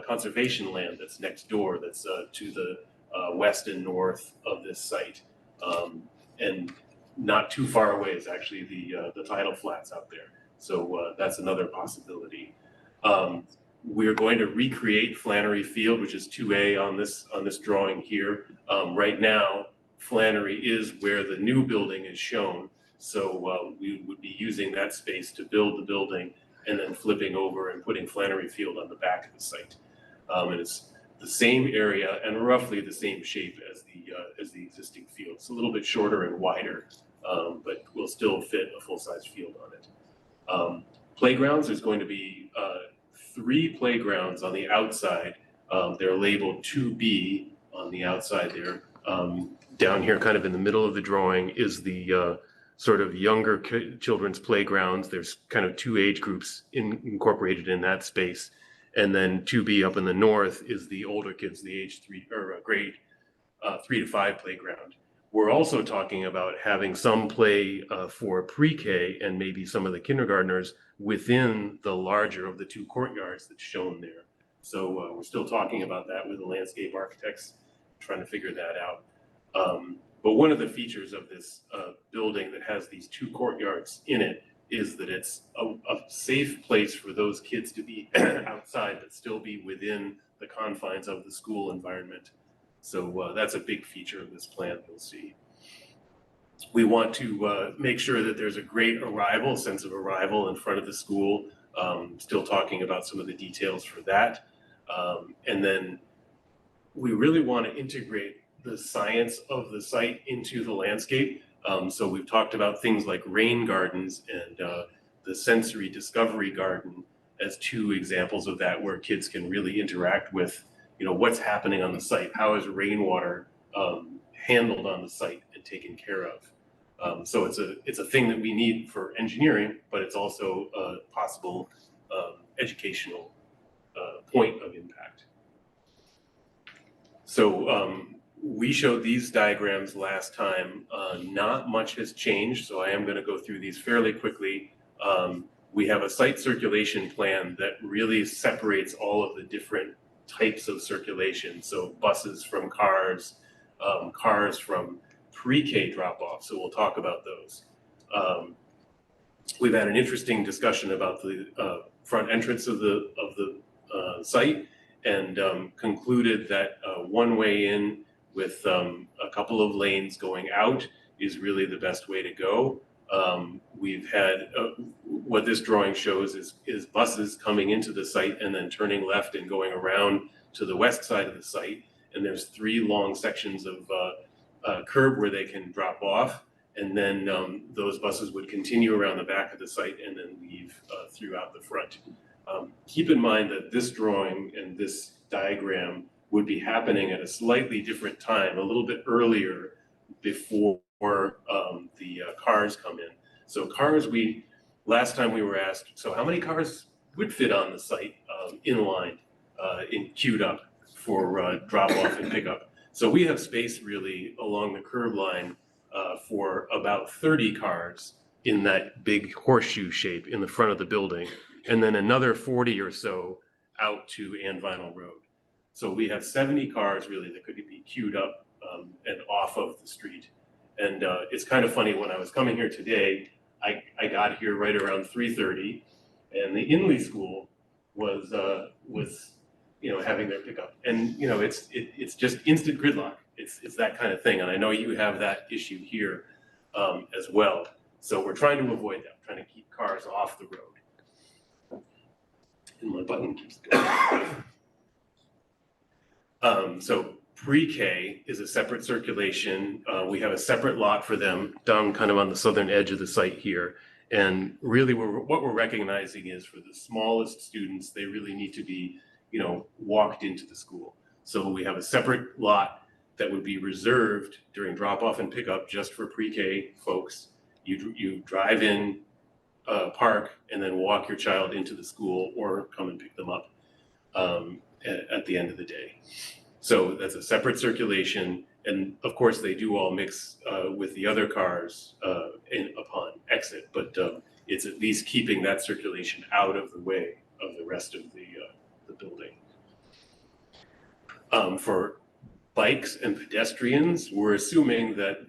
Speaker 12: conservation land that's next door, that's to the west and north of this site. And not too far away is actually the tidal flats out there. So that's another possibility. We're going to recreate Flannery Field, which is 2A on this drawing here. Right now, Flannery is where the new building is shown. So we would be using that space to build the building and then flipping over and putting Flannery Field on the back of the site. And it's the same area and roughly the same shape as the existing field. It's a little bit shorter and wider, but will still fit a full-size field on it. Playgrounds, there's going to be 3 playgrounds on the outside. They're labeled 2B on the outside there. Down here, kind of in the middle of the drawing, is the sort of younger children's playgrounds. There's kind of 2 age groups incorporated in that space. And then 2B up in the north is the older kids, the age 3 or grade 3 to 5 playground. We're also talking about having some play for pre-K and maybe some of the kindergartners within the larger of the 2 courtyards that's shown there. So we're still talking about that with the landscape architects, trying to figure that out. But one of the features of this building that has these 2 courtyards in it is that it's a safe place for those kids to be outside but still be within the confines of the school environment. So that's a big feature of this plan, you'll see. We want to make sure that there's a great sense of arrival in front of the school. Still talking about some of the details for that. And then we really want to integrate the science of the site into the landscape. So we've talked about things like rain gardens and the sensory discovery garden as 2 examples of that, where kids can really interact with, what's happening on the site. How is rainwater handled on the site and taken care of? So it's a thing that we need for engineering, but it's also a possible educational point of impact. So we showed these diagrams last time. Not much has changed, so I am going to go through these fairly quickly. We have a site circulation plan that really separates all of the different types of circulation. So buses from cars, cars from pre-K drop-off. So we'll talk about those. We've had an interesting discussion about the front entrance of the site, and concluded that one way in with a couple of lanes going out is really the best way to go. We've had what this drawing shows is buses coming into the site and then turning left and going around to the west side of the site. And there's 3 long sections of curb where they can drop off. And then those buses would continue around the back of the site and then leave throughout the front. Keep in mind that this drawing and this diagram would be happening at a slightly different time, a little bit earlier before the cars come in. So cars, last time we were asked, so how many cars would fit on the site in line, queued up for drop off and pickup? So we have space really along the curb line for about 30 cars in that big horseshoe shape in the front of the building, and then another 40 or so out to Ann Vinyl Road. So we have 70 cars really that could be queued up and off of the street. And it's kind of funny, when I was coming here today, I got here right around 3:30, and the Inley School was having their pickup. And it's just instant gridlock. It's that kind of thing. And I know you have that issue here as well. So we're trying to avoid that, trying to keep cars off the road. And my button keeps going. So pre-K is a separate circulation. We have a separate lot for them down kind of on the southern edge of the site here. And really what we're recognizing is for the smallest students, they really need to be, walked into the school. So we have a separate lot that would be reserved during drop-off and pickup just for pre-K folks. You drive in, park, and then walk your child into the school or come and pick them up at the end of the day. So that's a separate circulation, and of course they do all mix with the other cars upon exit, but it's at least keeping that circulation out of the way of the rest of the building. For bikes and pedestrians, we're assuming that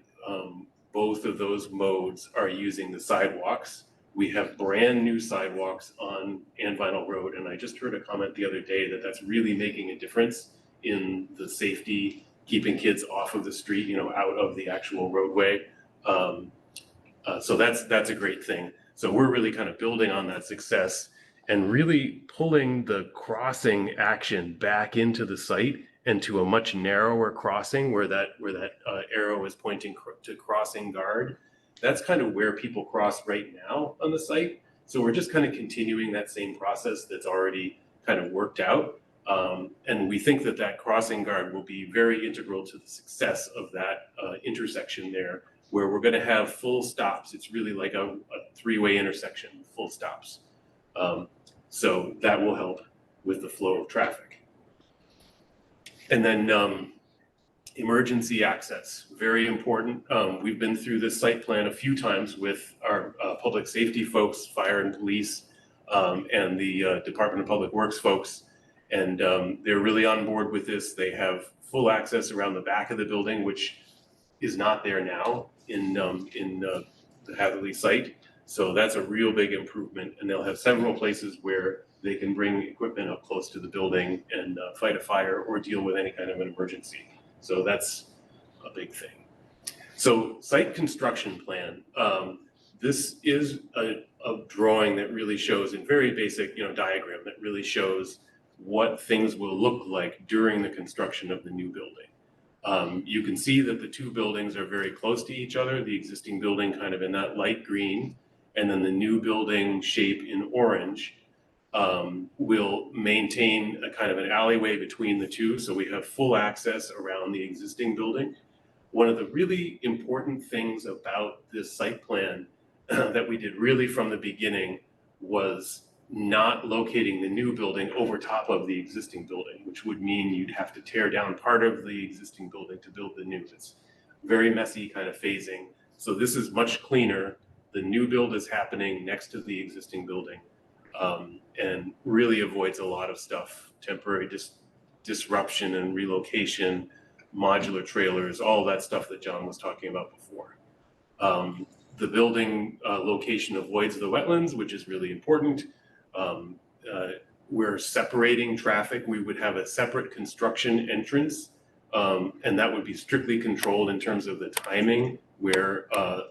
Speaker 12: both of those modes are using the sidewalks. We have brand new sidewalks on Anvinal Road, and I just heard a comment the other day that that's really making a difference in the safety, keeping kids off of the street, out of the actual roadway. So that's a great thing. So we're really kind of building on that success and really pulling the crossing action back into the site and to a much narrower crossing where that arrow is pointing to crossing guard. That's kind of where people cross right now on the site. So we're just kind of continuing that same process that's already kind of worked out. And we think that crossing guard will be very integral to the success of that intersection there, where we're going to have full stops. It's really like a three-way intersection, full stops. So that will help with the flow of traffic. And then emergency access, very important. We've been through this site plan a few times with our public safety folks, fire and police, and the Department of Public Works folks. And they're really on board with this. They have full access around the back of the building, which is not there now in the Hatherly site. So that's a real big improvement. And they'll have several places where they can bring equipment up close to the building and fight a fire or deal with any kind of an emergency. So that's a big thing. So site construction plan. This is a drawing that really shows in very basic, diagram that really shows what things will look like during the construction of the new building. You can see that the two buildings are very close to each other, the existing building kind of in that light green, and then the new building shape in orange. Will maintain a kind of an alleyway between the two, so we have full access around the existing building. One of the really important things about this site plan that we did really from the beginning was not locating the new building over top of the existing building, which would mean you'd have to tear down part of the existing building to build the new. It's very messy kind of phasing. So this is much cleaner. The new build is happening next to the existing building. And really avoids a lot of stuff, temporary disruption and relocation, modular trailers, all that stuff that John was talking about before. The building location avoids the wetlands, which is really important. We're separating traffic. We would have a separate construction entrance, and that would be strictly controlled in terms of the timing where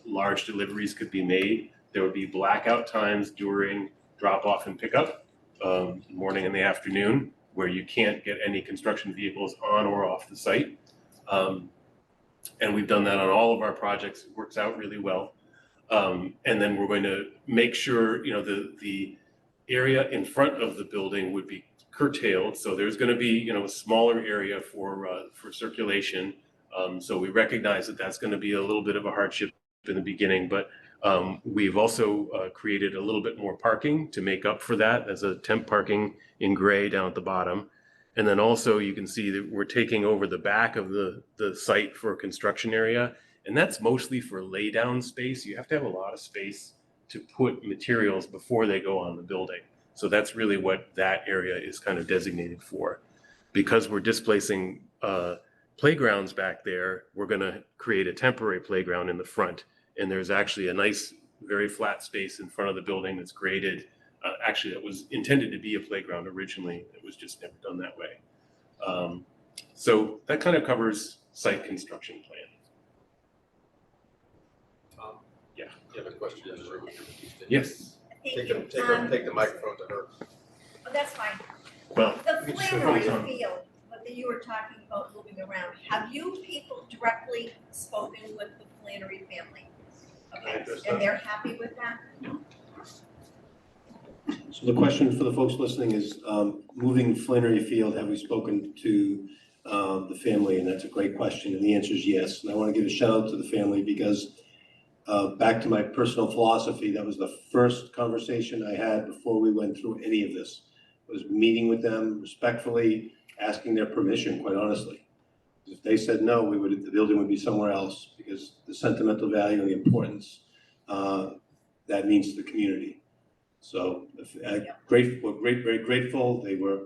Speaker 12: large deliveries could be made. There would be blackout times during drop-off and pickup, morning and the afternoon, where you can't get any construction vehicles on or off the site. And we've done that on all of our projects. It works out really well. And then we're going to make sure, the area in front of the building would be curtailed. So there's going to be, a smaller area for circulation. So we recognize that that's going to be a little bit of a hardship in the beginning, but we've also created a little bit more parking to make up for that. There's a temp parking in gray down at the bottom. And then also you can see that we're taking over the back of the site for a construction area. And that's mostly for lay down space. You have to have a lot of space to put materials before they go on the building. So that's really what that area is kind of designated for. Because we're displacing playgrounds back there, we're going to create a temporary playground in the front. And there's actually a nice, very flat space in front of the building that's graded. Actually, it was intended to be a playground originally. It was just never done that way. So that kind of covers site construction plan. Yeah.
Speaker 4: You have a question in the room?
Speaker 12: Yes.
Speaker 4: Take the microphone to her.
Speaker 6: Oh, that's fine.
Speaker 12: Well,
Speaker 6: The flare on the field,
Speaker 13: that you were talking about moving around, have you people directly spoken with the Flannery family? Okay, and they're happy with that?
Speaker 1: So the question for the folks listening is, moving Flannery Field, have we spoken to the family? And that's a great question, and the answer is yes. And I want to give a shout out to the family because back to my personal philosophy, that was the first conversation I had before we went through any of this. Was meeting with them respectfully, asking their permission, quite honestly. If they said no, the building would be somewhere else because the sentimental value and the importance that means to the community. So very grateful. They were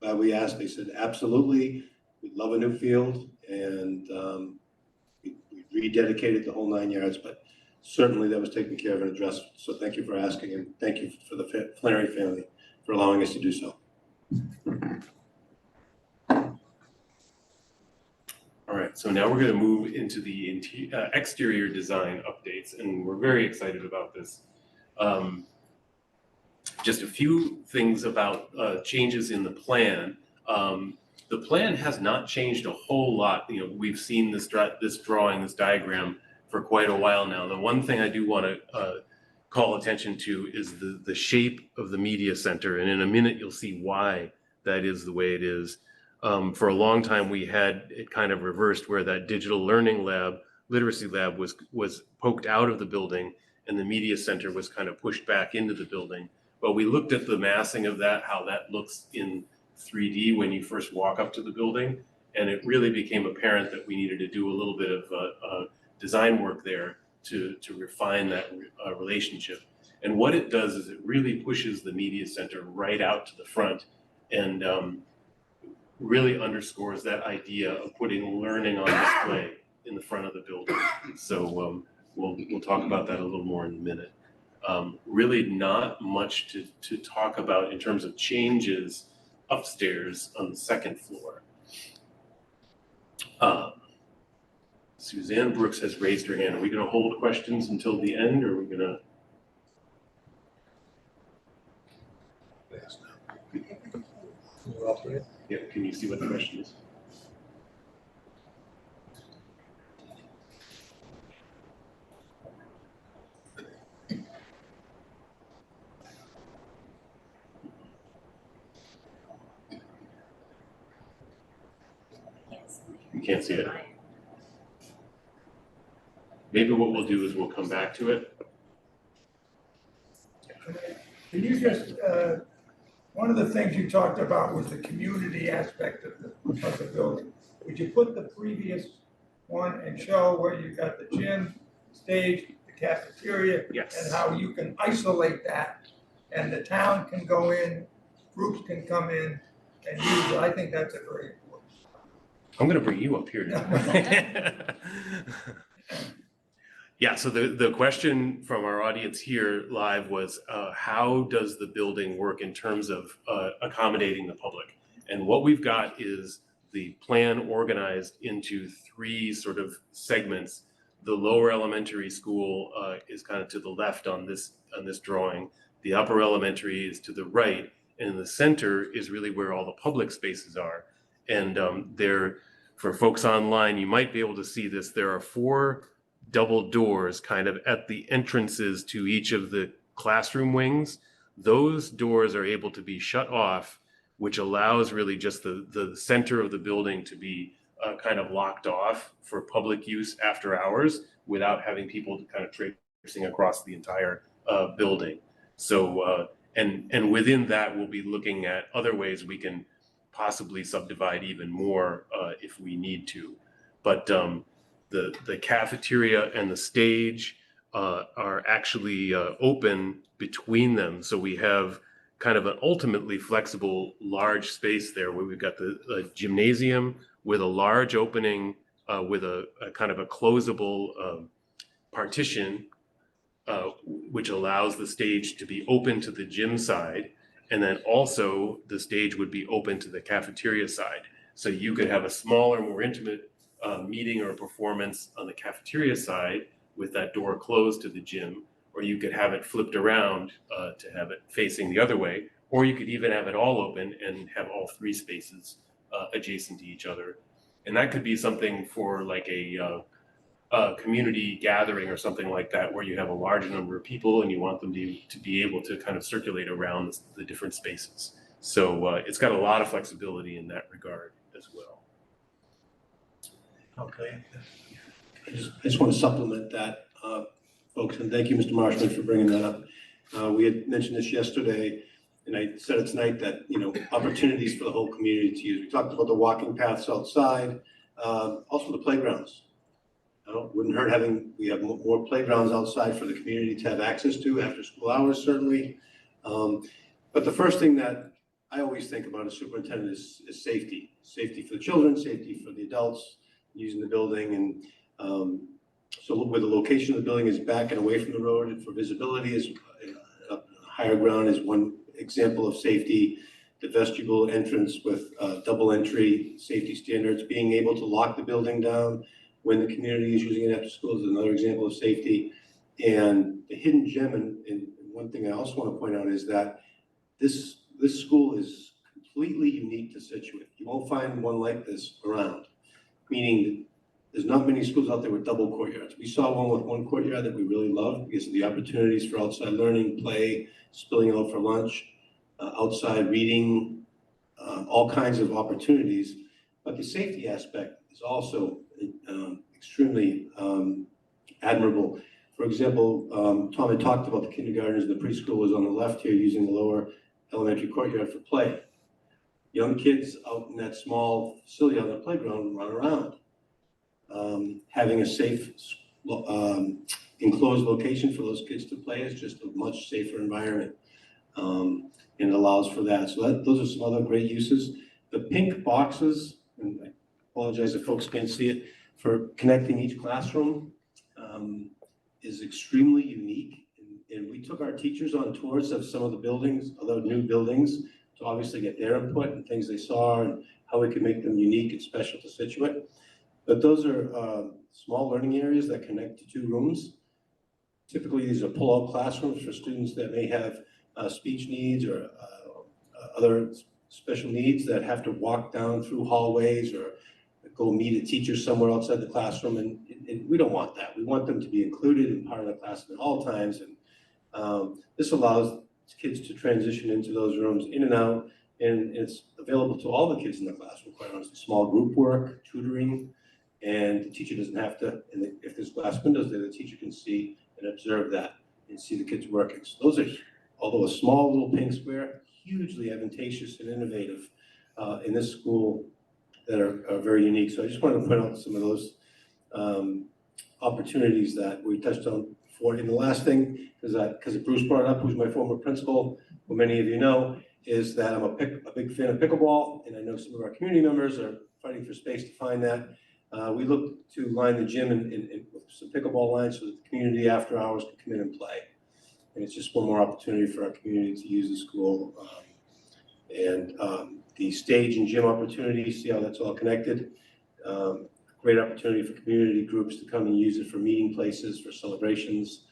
Speaker 1: glad we asked. They said absolutely, we'd love a new field, and we rededicated the whole 9 yards. But certainly that was taken care of and addressed. So thank you for asking, and thank you for the Flannery family for allowing us to do so.
Speaker 12: All right, so now we're going to move into the exterior design updates, and we're very excited about this. Just a few things about changes in the plan. The plan has not changed a whole lot. You know, we've seen this drawing, this diagram for quite a while now. The one thing I do want to call attention to is the shape of the media center, and in a minute you'll see why that is the way it is. For a long time we had it kind of reversed, where that digital learning lab, literacy lab was poked out of the building and the media center was kind of pushed back into the building. But we looked at the massing of that, how that looks in 3D when you first walk up to the building, and it really became apparent that we needed to do a little bit of design work there to refine that relationship. And what it does is it really pushes the media center right out to the front, and really underscores that idea of putting learning on display in the front of the building. So we'll talk about that a little more in a minute. Really not much to talk about in terms of changes upstairs on the second floor. Suzanne Brooks has raised her hand. Are we going to hold questions until the end, or are we going to? Yeah, can you see what the question is? You can't see it. Maybe what we'll do is we'll come back to it.
Speaker 14: Can you just, one of the things you talked about was the community aspect of the building. Would you put the previous one and show where you got the gym, stage, the cafeteria?
Speaker 12: Yes.
Speaker 14: And how you can isolate that, and the town can go in, groups can come in and use it. I think that's a very important.
Speaker 12: I'm going to bring you up here now. Yeah, so the question from our audience here live was, how does the building work in terms of accommodating the public? And what we've got is the plan organized into three sort of segments. The lower elementary school is kind of to the left on this drawing. The upper elementary is to the right, and in the center is really where all the public spaces are. And for folks online, you might be able to see this. There are 4 double doors kind of at the entrances to each of the classroom wings. Those doors are able to be shut off, which allows really just the center of the building to be kind of locked off for public use after hours without having people kind of traipsing across the entire building. So, and within that, we'll be looking at other ways we can possibly subdivide even more if we need to. But the cafeteria and the stage are actually open between them. So we have kind of an ultimately flexible large space there where we've got the gymnasium with a large opening with a kind of a closable partition, which allows the stage to be open to the gym side. And then also the stage would be open to the cafeteria side. So you could have a smaller, more intimate meeting or performance on the cafeteria side with that door closed to the gym, or you could have it flipped around to have it facing the other way, or you could even have it all open and have all 3 spaces adjacent to each other. And that could be something for like a community gathering or something like that, where you have a large number of people and you want them to be able to kind of circulate around the different spaces. So it's got a lot of flexibility in that regard as well.
Speaker 1: Okay. I just want to supplement that, folks, and thank you, Mr. Marshman, for bringing that up. We had mentioned this yesterday, and I said it tonight that, opportunities for the whole community to use. We talked about the walking paths outside, also the playgrounds. Wouldn't hurt we have more playgrounds outside for the community to have access to after school hours, certainly. But the first thing that I always think about as superintendent is safety. Safety for the children, safety for the adults using the building. And so where the location of the building is back and away from the road, and for visibility is higher ground is one example of safety. The vestibule entrance with double entry safety standards, being able to lock the building down when the community is using it after school is another example of safety. And the hidden gem, and one thing I also want to point out is that this school is completely unique to Situate. You won't find one like this around, meaning there's not many schools out there with double courtyards. We saw one with one courtyard that we really loved because of the opportunities for outside learning, play, spilling out for lunch, outside reading, all kinds of opportunities. But the safety aspect is also extremely admirable. For example, Tom had talked about the kindergartners, the preschoolers on the left here using the lower elementary courtyard for play. Young kids out in that small facility on the playground run around. Having a safe enclosed location for those kids to play is just a much safer environment, and it allows for that. So those are some other great uses. The pink boxes, and I apologize if folks can't see it, for connecting each classroom is extremely unique. And we took our teachers on tours of some of the buildings, other new buildings, to obviously get their input and things they saw and how we could make them unique and special to Situate. But those are small learning areas that connect to two rooms. Typically, these are pull-out classrooms for students that may have speech needs or other special needs that have to walk down through hallways or go meet a teacher somewhere outside the classroom. And we don't want that. We want them to be included and part of the classroom at all times. And this allows kids to transition into those rooms in and out. And it's available to all the kids in the classroom, quite honestly. Small group work, tutoring, and the teacher doesn't have to, and if there's glass windows there, the teacher can see and observe that and see the kids working. So those are, although a small little pink square, hugely advantageous and innovative in this school that are very unique. So I just wanted to point out some of those opportunities that we touched on before. And the last thing, because Bruce brought it up, who's my former principal, who many of you know, is that I'm a big fan of pickleball, and I know some of our community members are fighting for space to find that. We look to line the gym with some pickleball lines so that the community after hours can come in and play. And it's just one more opportunity for our community to use the school. The stage and gym opportunities, see how that's all connected. Great opportunity for community groups to come and use it for meeting places, for celebrations.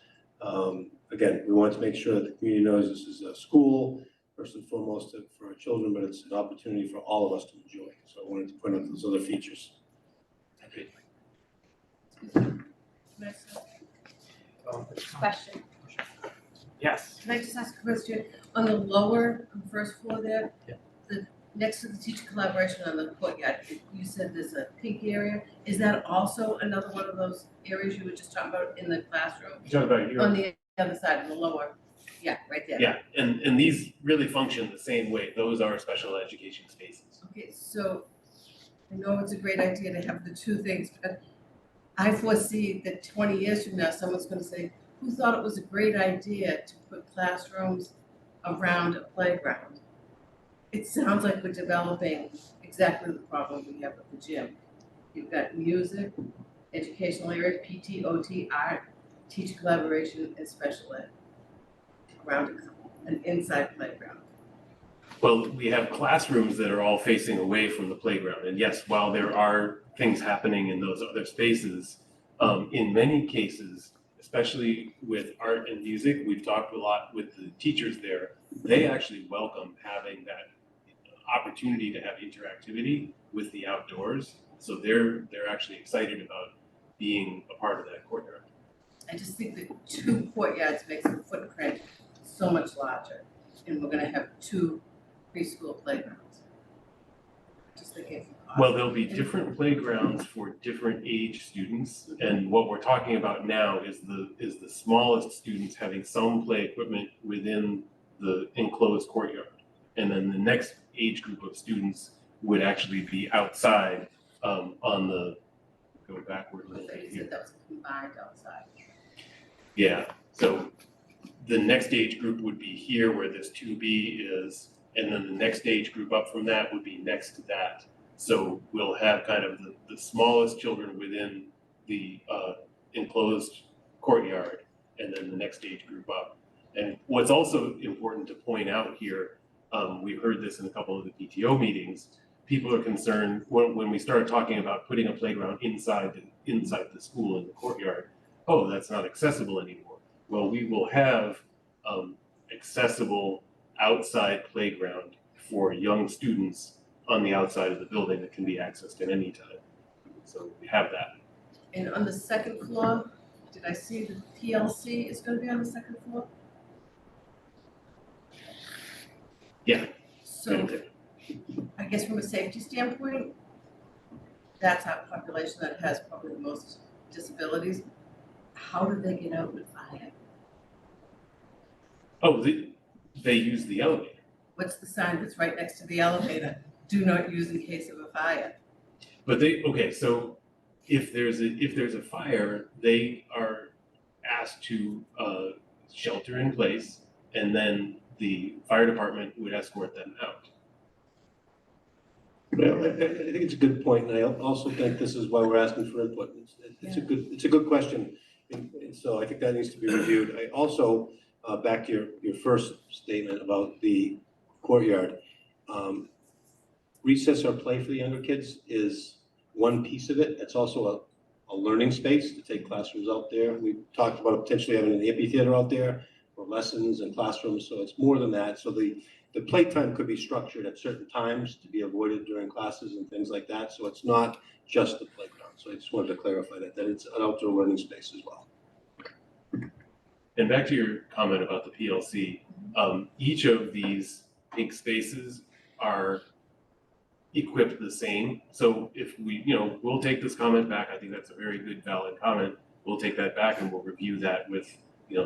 Speaker 1: Again, we want to make sure that the community knows this is a school, first and foremost for our children, but it's an opportunity for all of us to enjoy. So I wanted to point out those other features.
Speaker 15: Question.
Speaker 12: Yes.
Speaker 15: Can I just ask a question? On the lower, first floor there, next to the teacher collaboration on the courtyard, you said there's a pink area. Is that also another one of those areas you were just talking about in the classroom?
Speaker 12: You're talking about here?
Speaker 15: On the other side, in the lower, yeah, right there.
Speaker 12: Yeah, and these really function the same way. Those are special education spaces.
Speaker 15: Okay, so I know it's a great idea to have the two things, but I foresee that 20 years from now, someone's gonna say, who thought it was a great idea to put classrooms around a playground? It sounds like we're developing exactly the problem we have with the gym. You've got music, educational areas, PT, OT, art, teacher collaboration, and special ed. Around an inside playground.
Speaker 12: Well, we have classrooms that are all facing away from the playground. And yes, while there are things happening in those other spaces, in many cases, especially with art and music, we've talked a lot with the teachers there. They actually welcome having that opportunity to have interactivity with the outdoors. So they're actually excited about being a part of that courtyard.
Speaker 15: I just think that 2 courtyards makes the footprint so much larger, and we're gonna have 2 preschool playgrounds. Just thinking.
Speaker 12: Well, there'll be different playgrounds for different age students, and what we're talking about now is the smallest students having some play equipment within the enclosed courtyard. And then the next age group of students would actually be outside, on the, go backward a little bit
Speaker 15: You
Speaker 12: here.
Speaker 15: said that was combined outside.
Speaker 12: Yeah, so the next age group would be here where this 2B is, and then the next age group up from that would be next to that. So we'll have kind of the smallest children within the enclosed courtyard, and then the next age group up. And what's also important to point out here, we heard this in a couple of the PTO meetings, people are concerned when we started talking about putting a playground inside the school in the courtyard, oh, that's not accessible anymore. Well, we will have accessible outside playground for young students on the outside of the building that can be accessed at any time. So we have that.
Speaker 15: And on the second floor, did I see the PLC is gonna be on the second floor?
Speaker 12: Yeah.
Speaker 15: So, I guess from a safety standpoint, that's our population that has probably the most disabilities. How do they get out with fire?
Speaker 12: Oh, they use the elevator.
Speaker 15: What's the sign that's right next to the elevator? Do not use in case of a fire.
Speaker 12: But okay, so if there's a fire, they are asked to shelter in place, and then the fire department would escort them out.
Speaker 1: Well, I think it's a good point, and I also think this is why we're asking for input. It's a good question, and so I think that needs to be reviewed. I also, back to your first statement about the courtyard, recess or play for the younger kids is one piece of it. It's also a learning space to take classrooms out there. We talked about potentially having an amphitheater out there for lessons and classrooms, so it's more than that. So the playtime could be structured at certain times to be avoided during classes and things like that. So it's not just the playground. So I just wanted to clarify that it's an outdoor learning space as well.
Speaker 12: And back to your comment about the PLC, each of these pink spaces are equipped the same. So if we, we'll take this comment back. I think that's a very good, valid comment. We'll take that back and we'll review that with,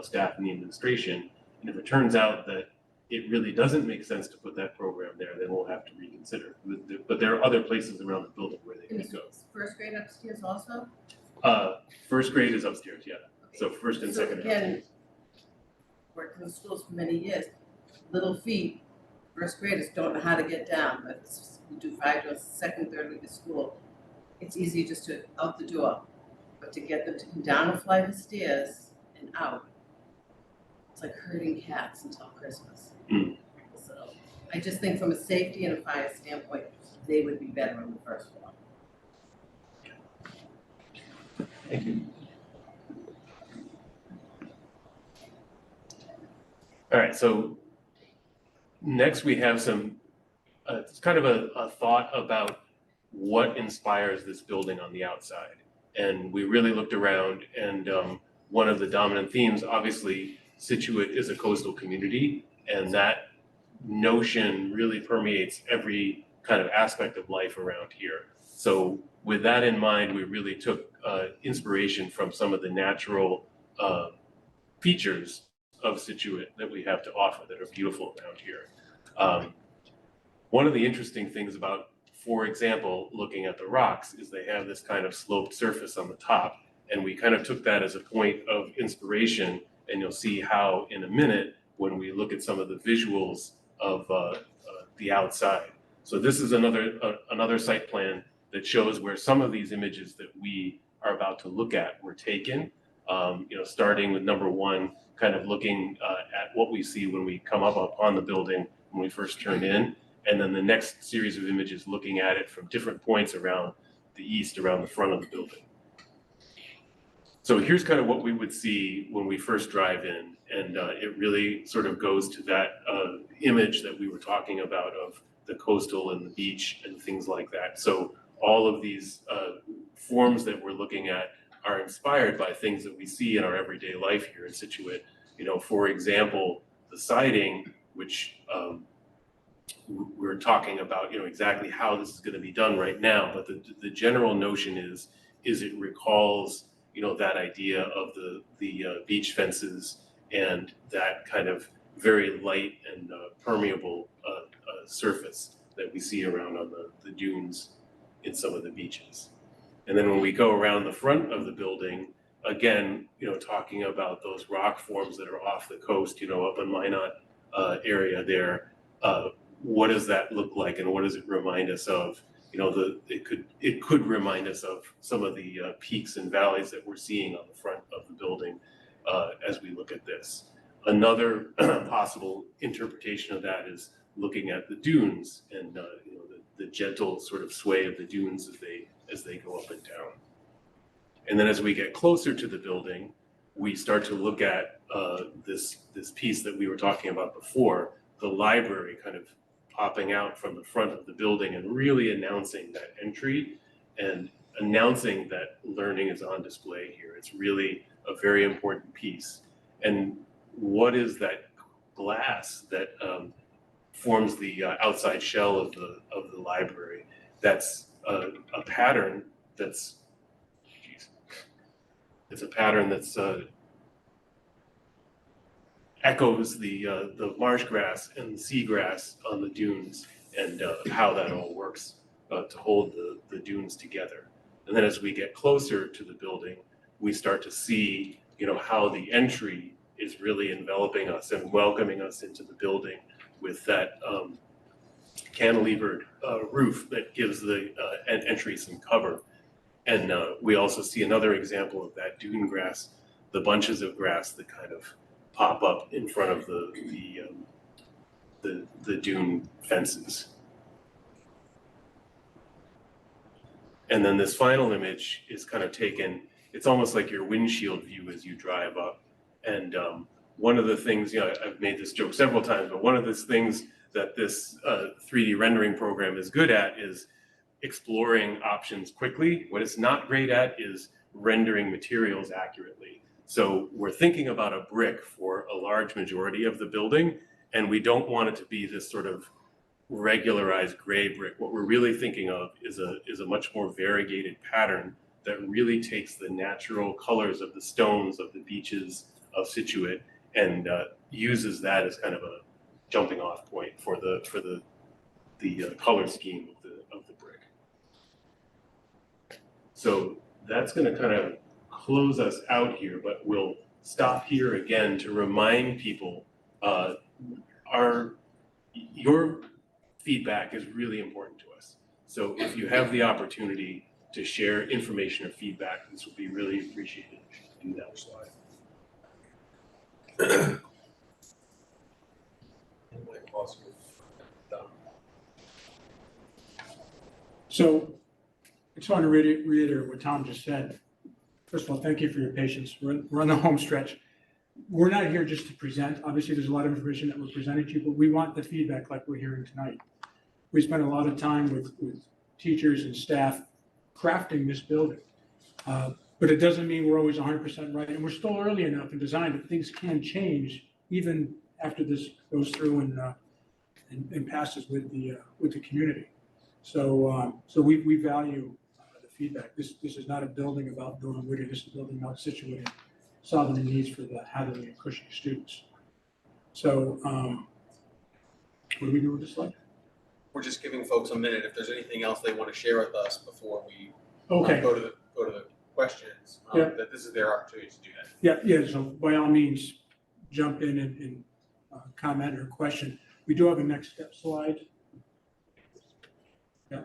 Speaker 12: staff and the administration. And if it turns out that it really doesn't make sense to put that program there, then we'll have to reconsider. But there are other places around the building where they can go.
Speaker 15: First grade upstairs also?
Speaker 12: First grade is upstairs, yeah. So first and second.
Speaker 15: Again, worked in the schools for many years. Little feet, first graders don't know how to get down, but we do 5 to second, third week of school. It's easy just to out the door, but to get them to come down a flight of stairs and out, it's like herding cats until Christmas. So I just think from a safety and a fire standpoint, they would be better on the first floor.
Speaker 12: Thank you. All right, so next we have some, it's kind of a thought about what inspires this building on the outside. And we really looked around, and one of the dominant themes, obviously, Scituate is a coastal community, and that notion really permeates every kind of aspect of life around here. So with that in mind, we really took inspiration from some of the natural features of Scituate that we have to offer that are beautiful around here. One of the interesting things about, for example, looking at the rocks is they have this kind of sloped surface on the top, and we kind of took that as a point of inspiration, and you'll see how in a minute when we look at some of the visuals of the outside. So this is another site plan that shows where some of these images that we are about to look at were taken. Starting with number 1, kind of looking at what we see when we come up upon the building when we first turn in, and then the next series of images looking at it from different points around the east, around the front of the building. So here's kind of what we would see when we first drive in, and it really sort of goes to that image that we were talking about of the coastal and the beach and things like that. So all of these forms that we're looking at are inspired by things that we see in our everyday life here in Situate. You know, for example, the siding, which we're talking about, you know, exactly how this is going to be done right now, but the general notion is it recalls, you know, that idea of the beach fences and that kind of very light and permeable surface that we see around on the dunes in some of the beaches. And then when we go around the front of the building, again, you know, talking about those rock forms that are off the coast, you know, up in Minot area there, what does that look like and what does it remind us of? You know, it could remind us of some of the peaks and valleys that we're seeing on the front of the building as we look at this. Another possible interpretation of that is looking at the dunes and you know, the gentle sort of sway of the dunes as they go up and down. And then as we get closer to the building, we start to look at this piece that we were talking about before, the library kind of popping out from the front of the building and really announcing that entry and announcing that learning is on display here. It's really a very important piece. And what is that glass that forms the outside shell of the library? That's a pattern that's, it's a pattern that's echoes the marsh grass and the seagrass on the dunes and how that all works to hold the dunes together. And then as we get closer to the building, we start to see, you know, how the entry is really enveloping us and welcoming us into the building with that cantilevered roof that gives the entry some cover. And we also see another example of that dune grass, the bunches of grass that kind of pop up in front of the dune fences. And then this final image is kind of taken, it's almost like your windshield view as you drive up. And one of the things, you know, I've made this joke several times, but one of the things that this 3D rendering program is good at is exploring options quickly. What it's not great at is rendering materials accurately. So we're thinking about a brick for a large majority of the building, and we don't want it to be this sort of regularized gray brick. What we're really thinking of is a much more variegated pattern that really takes the natural colors of the stones of the beaches of Situate and uses that as kind of a jumping off point for the color scheme of the brick. So that's going to kind of close us out here, but we'll stop here again to remind people your feedback is really important to us. So if you have the opportunity to share information or feedback, this would be really appreciated. In that slide.
Speaker 3: So I just want to reiterate what Tom just said. First of all, thank you for your patience. We're on the home stretch. We're not here just to present. Obviously, there's a lot of information that we're presenting to you, but we want the feedback like we're hearing tonight. We spent a lot of time with teachers and staff crafting this building. But it doesn't mean we're always 100% right. And we're still early enough in design that things can change even after this goes through and passes with the community. So we value the feedback. This is not a building about building Whittier. This is a building about situating, solving the needs for the Hatherly and Cushing students. So what do we do with this slide?
Speaker 4: We're just giving folks a minute if there's anything else they want to share with us before we go to the questions. That this is their opportunity to do that.
Speaker 3: Yeah. So by all means, jump in and comment or question. We do have a next step slide. Yeah,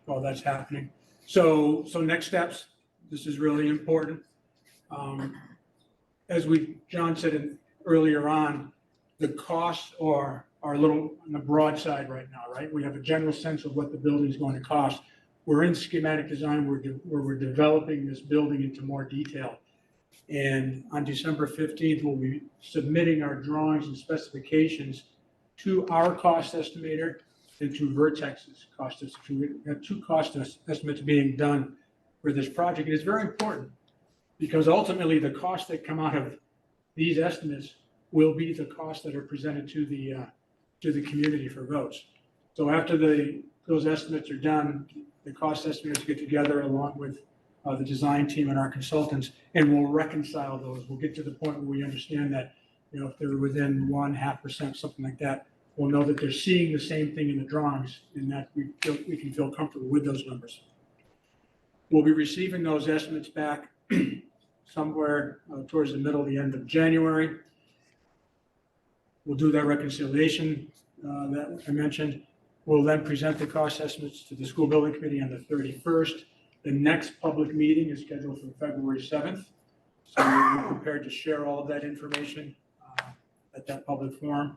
Speaker 3: while that's happening. So next steps. This is really important. As John said earlier on, the costs are a little on the broad side right now, right? We have a general sense of what the building is going to cost. We're in schematic design where we're developing this building into more detail. And on December 15th, we'll be submitting our drawings and specifications to our cost estimator into Vertex's cost estimates. We have two cost estimates being done for this project. It is very important because ultimately the costs that come out of these estimates will be the costs that are presented to the community for votes. So after those estimates are done, the cost estimates get together along with the design team and our consultants, and we'll reconcile those. We'll get to the point where we understand that, if they're within 0.5%, something like that, we'll know that they're seeing the same thing in the drawings and that we can feel comfortable with those numbers. We'll be receiving those estimates back somewhere towards the middle, the end of January. We'll do that reconciliation that I mentioned. We'll then present the cost estimates to the school building committee on the 31st. The next public meeting is scheduled for February 7th. So we're prepared to share all of that information at that public forum.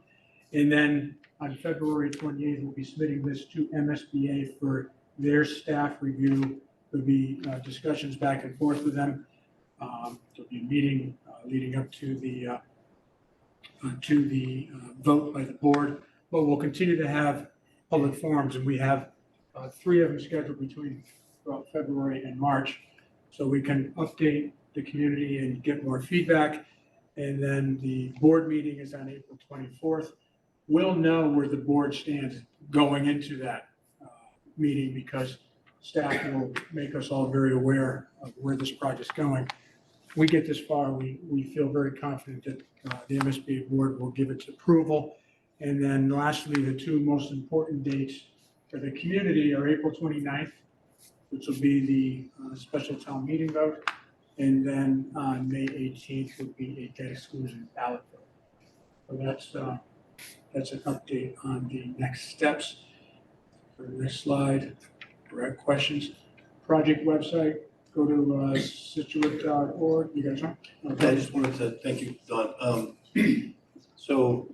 Speaker 3: And then on February 28th, we'll be submitting this to MSBA for their staff review. There'll be discussions back and forth with them. There'll be a meeting leading up to the vote by the board. But we'll continue to have public forums, and we have 3 of them scheduled between February and March, so we can update the community and get more feedback. And then the board meeting is on April 24th. We'll know where the board stands going into that meeting because staff will make us all very aware of where this project's going. If we get this far, we feel very confident that the MSBA board will give its approval. And then lastly, the 2 most important dates for the community are April 29th, which will be the special town meeting vote. And then on May 18th will be a debt exclusion ballot vote. So that's an update on the next steps. For the next slide, direct questions. Project website, go to situate.org. You guys on?
Speaker 1: Okay, I just wanted to thank you, Don. So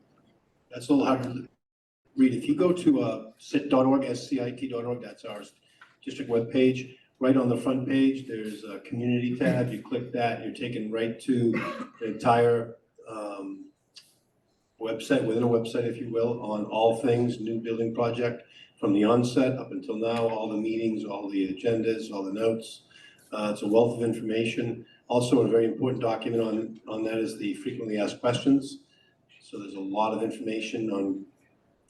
Speaker 1: that's a little hard to read. If you go to sit.org, scit.org, that's our district webpage. Right on the front page, there's a community tab. You click that, you're taken right to the entire website, within a website, if you will, on all things new building project from the onset up until now, all the meetings, all the agendas, all the notes. It's a wealth of information. Also, a very important document on that is the frequently asked questions. So there's a lot of information on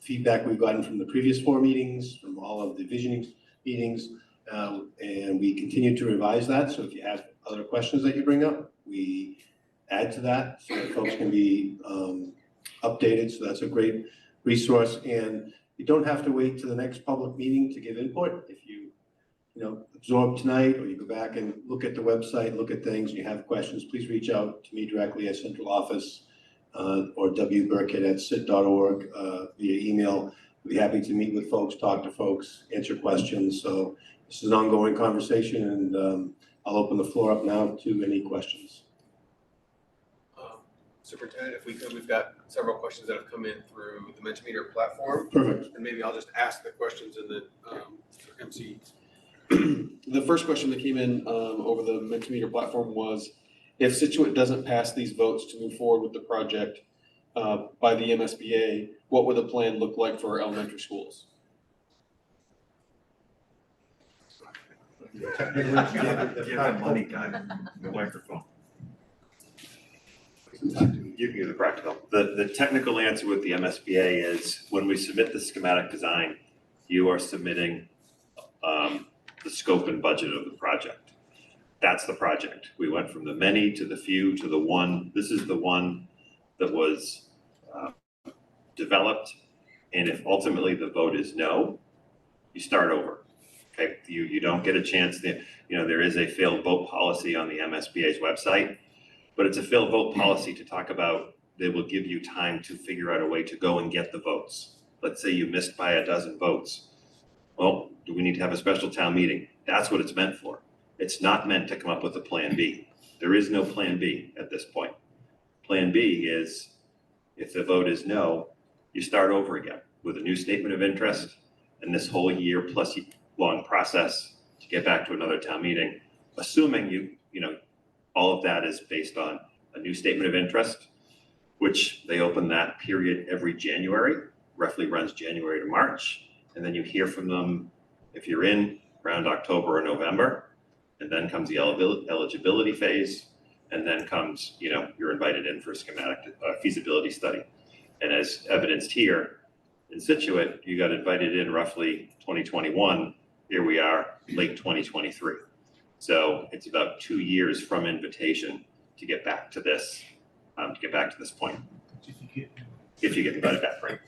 Speaker 1: feedback we've gotten from the previous 4 meetings, from all of the visioning meetings. And we continue to revise that. So if you have other questions that you bring up, we add to that so that folks can be updated. So that's a great resource. And you don't have to wait to the next public meeting to give input. If you absorb tonight, or you go back and look at the website, look at things, and you have questions, please reach out to me directly at central office or wburkett@sit.org via email. We'd be happy to meet with folks, talk to folks, answer questions. So this is an ongoing conversation, and I'll open the floor up now to any questions.
Speaker 4: Superintendent, if we could, we've got several questions that have come in through the Mentimeter platform.
Speaker 1: Perfect.
Speaker 4: And maybe I'll just ask the questions and then MC. The first question that came in over the Mentimeter platform was, if Situate doesn't pass these votes to move forward with the project by the MSBA, what would the plan look like for our elementary schools?
Speaker 2: Give the money guy the microphone. You can give the practical. The technical answer with the MSBA is when we submit the schematic design, you are submitting the scope and budget of the project. That's the project. We went from the many to the few to the one. This is the one that was developed. And if ultimately the vote is no, you start over. Okay, you don't get a chance. There is a failed vote policy on the MSBA's website, but it's a failed vote policy to talk about. They will give you time to figure out a way to go and get the votes. Let's say you missed by a dozen votes. Well, do we need to have a special town meeting? That's what it's meant for. It's not meant to come up with a plan B. There is no plan B at this point. Plan B is if the vote is no, you start over again with a new statement of interest and this whole year plus long process to get back to another town meeting, assuming all of that is based on a new statement of interest, which they open that period every January, roughly runs January to March. and then you hear from them if you're in around October or November. And then comes the eligibility phase, and then comes, you're invited in for a schematic feasibility study. And as evidenced here in Situate, you got invited in roughly 2021. Here we are, late 2023. So it's about 2 years from invitation to get back to this, point. If you get invited back, right?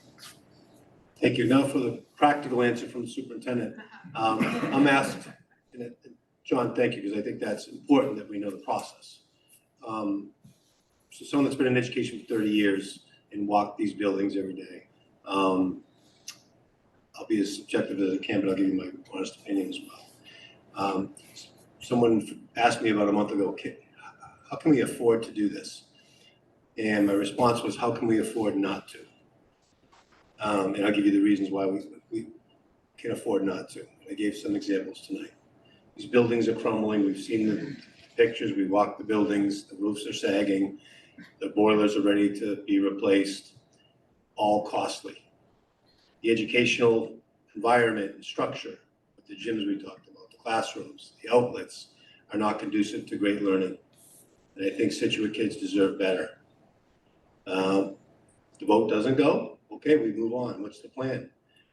Speaker 1: Thank you. Now for the practical answer from the superintendent. I'm asked, and John, thank you, because I think that's important that we know the process. So someone that's been in education for 30 years and walked these buildings every day, I'll be as subjective as I can, but I'll give you my honest opinion as well. Someone asked me about a month ago, how can we afford to do this? And my response was, how can we afford not to? And I'll give you the reasons why we can afford not to. I gave some examples tonight. These buildings are crumbling. We've seen the pictures. We walked the buildings. The roofs are sagging. The boilers are ready to be replaced. All costly. The educational environment and structure, the gyms we talked about, the classrooms, the outlets are not conducive to great learning. And I think Situate kids deserve better. The vote doesn't go. Okay, we move on. What's the plan?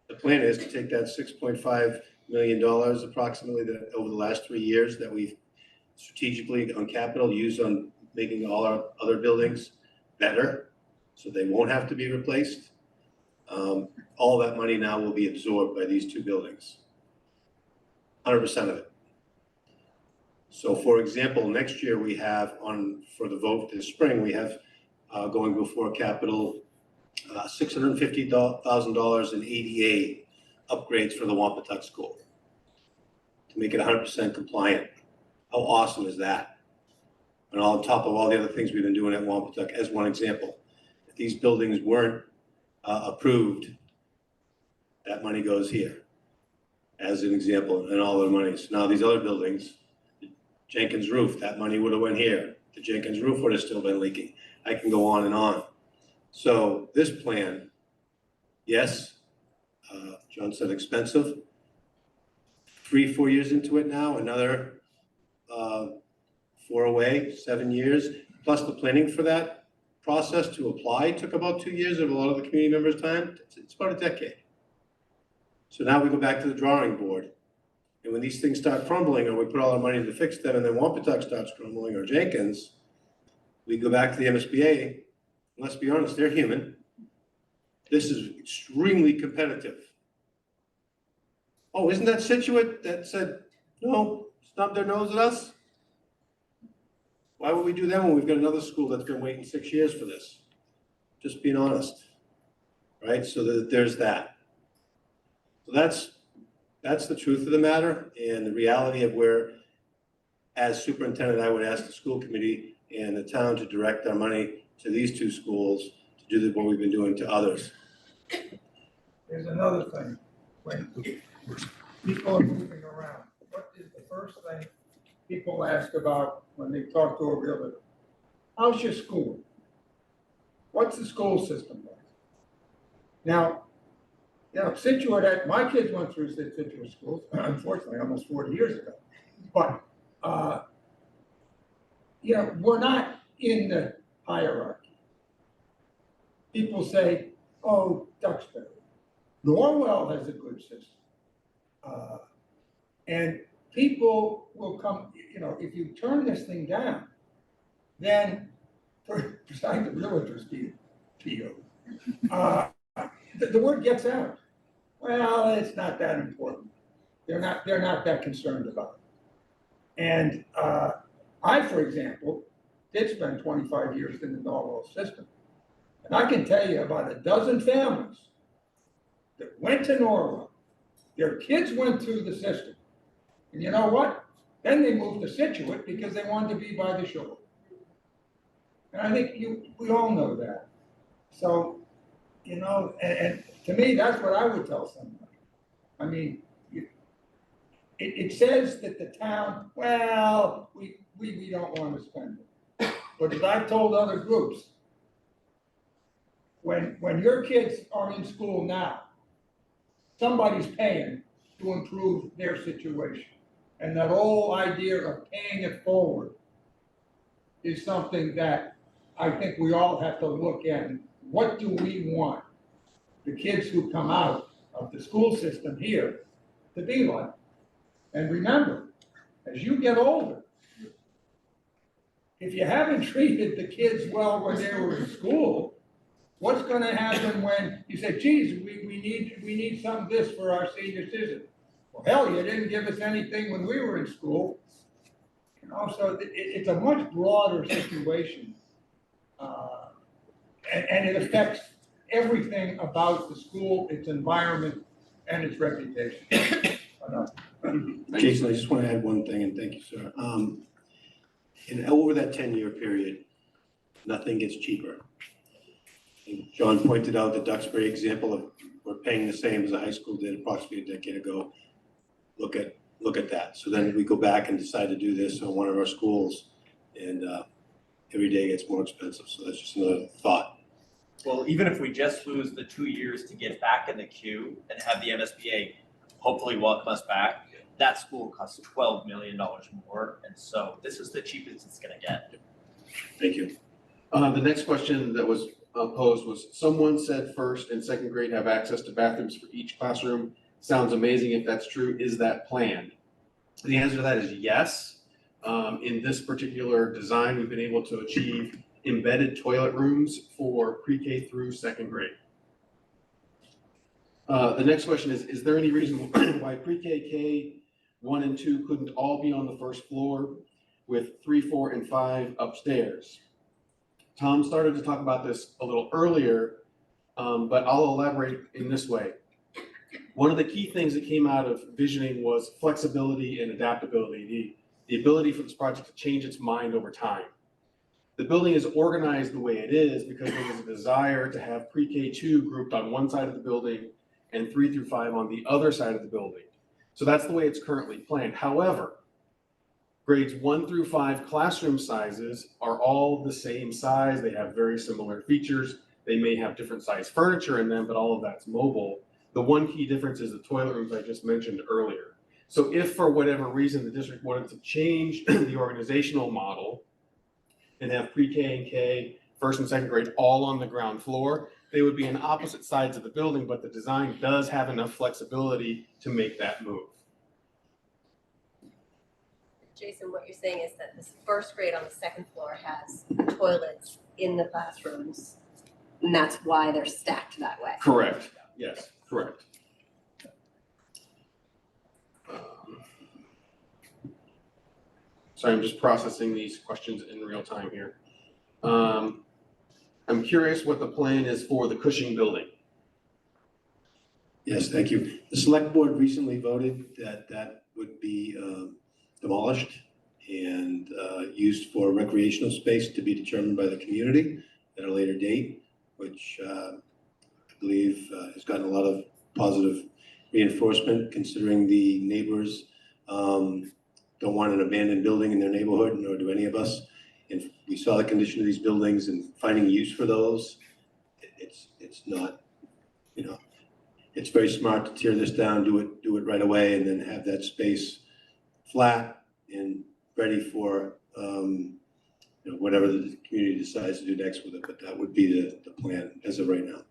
Speaker 1: The plan is to take that $6.5 million approximately that over the last 3 years that we've strategically on capital used on making all our other buildings better so they won't have to be replaced. All that money now will be absorbed by these 2 buildings, 100% of it. So for example, next year we have for the vote this spring, we have going before capital $650,000 in ADA upgrades for the Wampatuck School to make it 100% compliant. How awesome is that? And on top of all the other things we've been doing at Wampatuck, as one example, if these buildings weren't approved, that money goes here as an example, and all their monies. Now these other buildings, the Jenkins roof, that money would have went here. The Jenkins roof would have still been leaking. I can go on and on. So this plan, yes, John said expensive. 3-4 years into it now, another 4 away, 7 years, plus the planning for that process to apply took about 2 years of a lot of the community members' time. It's about a decade. So now we go back to the drawing board. And when these things start crumbling, or we put all our money to fix them, and then Wampatuck starts crumbling, or Jenkins, we go back to the MSBA. And let's be honest, they're human. This is extremely competitive. Oh, isn't that Situate that said, no, stubbed their nose at us? Why would we do that when we've got another school that's been waiting 6 years for this? Just being honest, right? So there's that. So that's the truth of the matter and the reality of where, as superintendent, I would ask the school committee and the town to direct our money to these 2 schools to do what we've been doing to others.
Speaker 14: There's another thing. When people are moving around, what is the first thing people ask about when they talk to a realtor? How's your school? What's the school system like? Now, Situate, my kids went through Situate schools, unfortunately, almost 40 years ago. But, we're not in the hierarchy. People say, oh, Duxbury. Norwell has a good system. And people will come, if you turn this thing down, then, besides the realtors being PO, the word gets out. Well, it's not that important. They're not that concerned about it. And I, for example, did spend 25 years in the Norwell system. And I can tell you about a dozen families that went to Norwell. Their kids went through the system. And you know what? Then they moved to Situate because they wanted to be by the shore. And I think we all know that. So, and to me, that's what I would tell somebody. I mean, it says that the town, well, we don't want to spend it. But as I've told other groups, when your kids are in school now, somebody's paying to improve their situation. And that whole idea of paying it forward is something that I think we all have to look at. What do we want the kids who come out of the school system here to be like? And remember, as you get older, if you haven't treated the kids well when they were in school, what's gonna happen when you say, geez, we need some of this for our senior citizen? Well, hell, you didn't give us anything when we were in school. You know, so it's a much broader situation. And it affects everything about the school, its environment, and its reputation.
Speaker 1: Jason, I just want to add one thing, and thank you, sir. And over that 10-year period, nothing gets cheaper. And John pointed out the Duxbury example of we're paying the same as a high school did approximately a decade ago. Look at that. So then we go back and decide to do this on one of our schools, and every day gets more expensive. So that's just another thought.
Speaker 7: Well, even if we just lose the 2 years to get back in the queue and have the MSBA hopefully welcome us back, that school costs $12 million more. And so this is the cheapest it's gonna get.
Speaker 1: Thank you.
Speaker 4: The next question that was posed was, someone said first and second grade have access to bathrooms for each classroom. Sounds amazing if that's true. Is that planned? The answer to that is yes. In this particular design, we've been able to achieve embedded toilet rooms for pre-K through second grade. The next question is there any reason why pre-K, K 1 and 2 couldn't all be on the first floor with 3, 4, and 5 upstairs? Tom started to talk about this a little earlier, but I'll elaborate in this way. One of the key things that came out of visioning was flexibility and adaptability, the ability for this project to change its mind over time. The building is organized the way it is because there was a desire to have pre-K 2 grouped on one side of the building and 3 through 5 on the other side of the building. So that's the way it's currently planned. However, grades 1 through 5 classroom sizes are all the same size. They have very similar features. They may have different size furniture in them, but all of that's mobile. The one key difference is the toilet rooms I just mentioned earlier. So if for whatever reason the district wanted to change the organizational model and have pre-K and K, first and second grade all on the ground floor, they would be on opposite sides of the building, but the design does have enough flexibility to make that move.
Speaker 6: Jason, what you're saying is that this first grade on the second floor has toilets in the classrooms, and that's why they're stacked that way.
Speaker 4: Correct. Yes, correct. Sorry, I'm just processing these questions in real time here. I'm curious what the plan is for the Cushing building.
Speaker 1: Yes, thank you. The select board recently voted that that would be demolished and used for recreational space to be determined by the community at a later date, which I believe has gotten a lot of positive reinforcement considering the neighbors don't want an abandoned building in their neighborhood, nor do any of us. And we saw the condition of these buildings and finding use for those. It's not, you know, it's very smart to tear this down, do it right away, and then have that space flat and ready for you know, whatever the community decides to do next with it. But that would be the plan as of right now.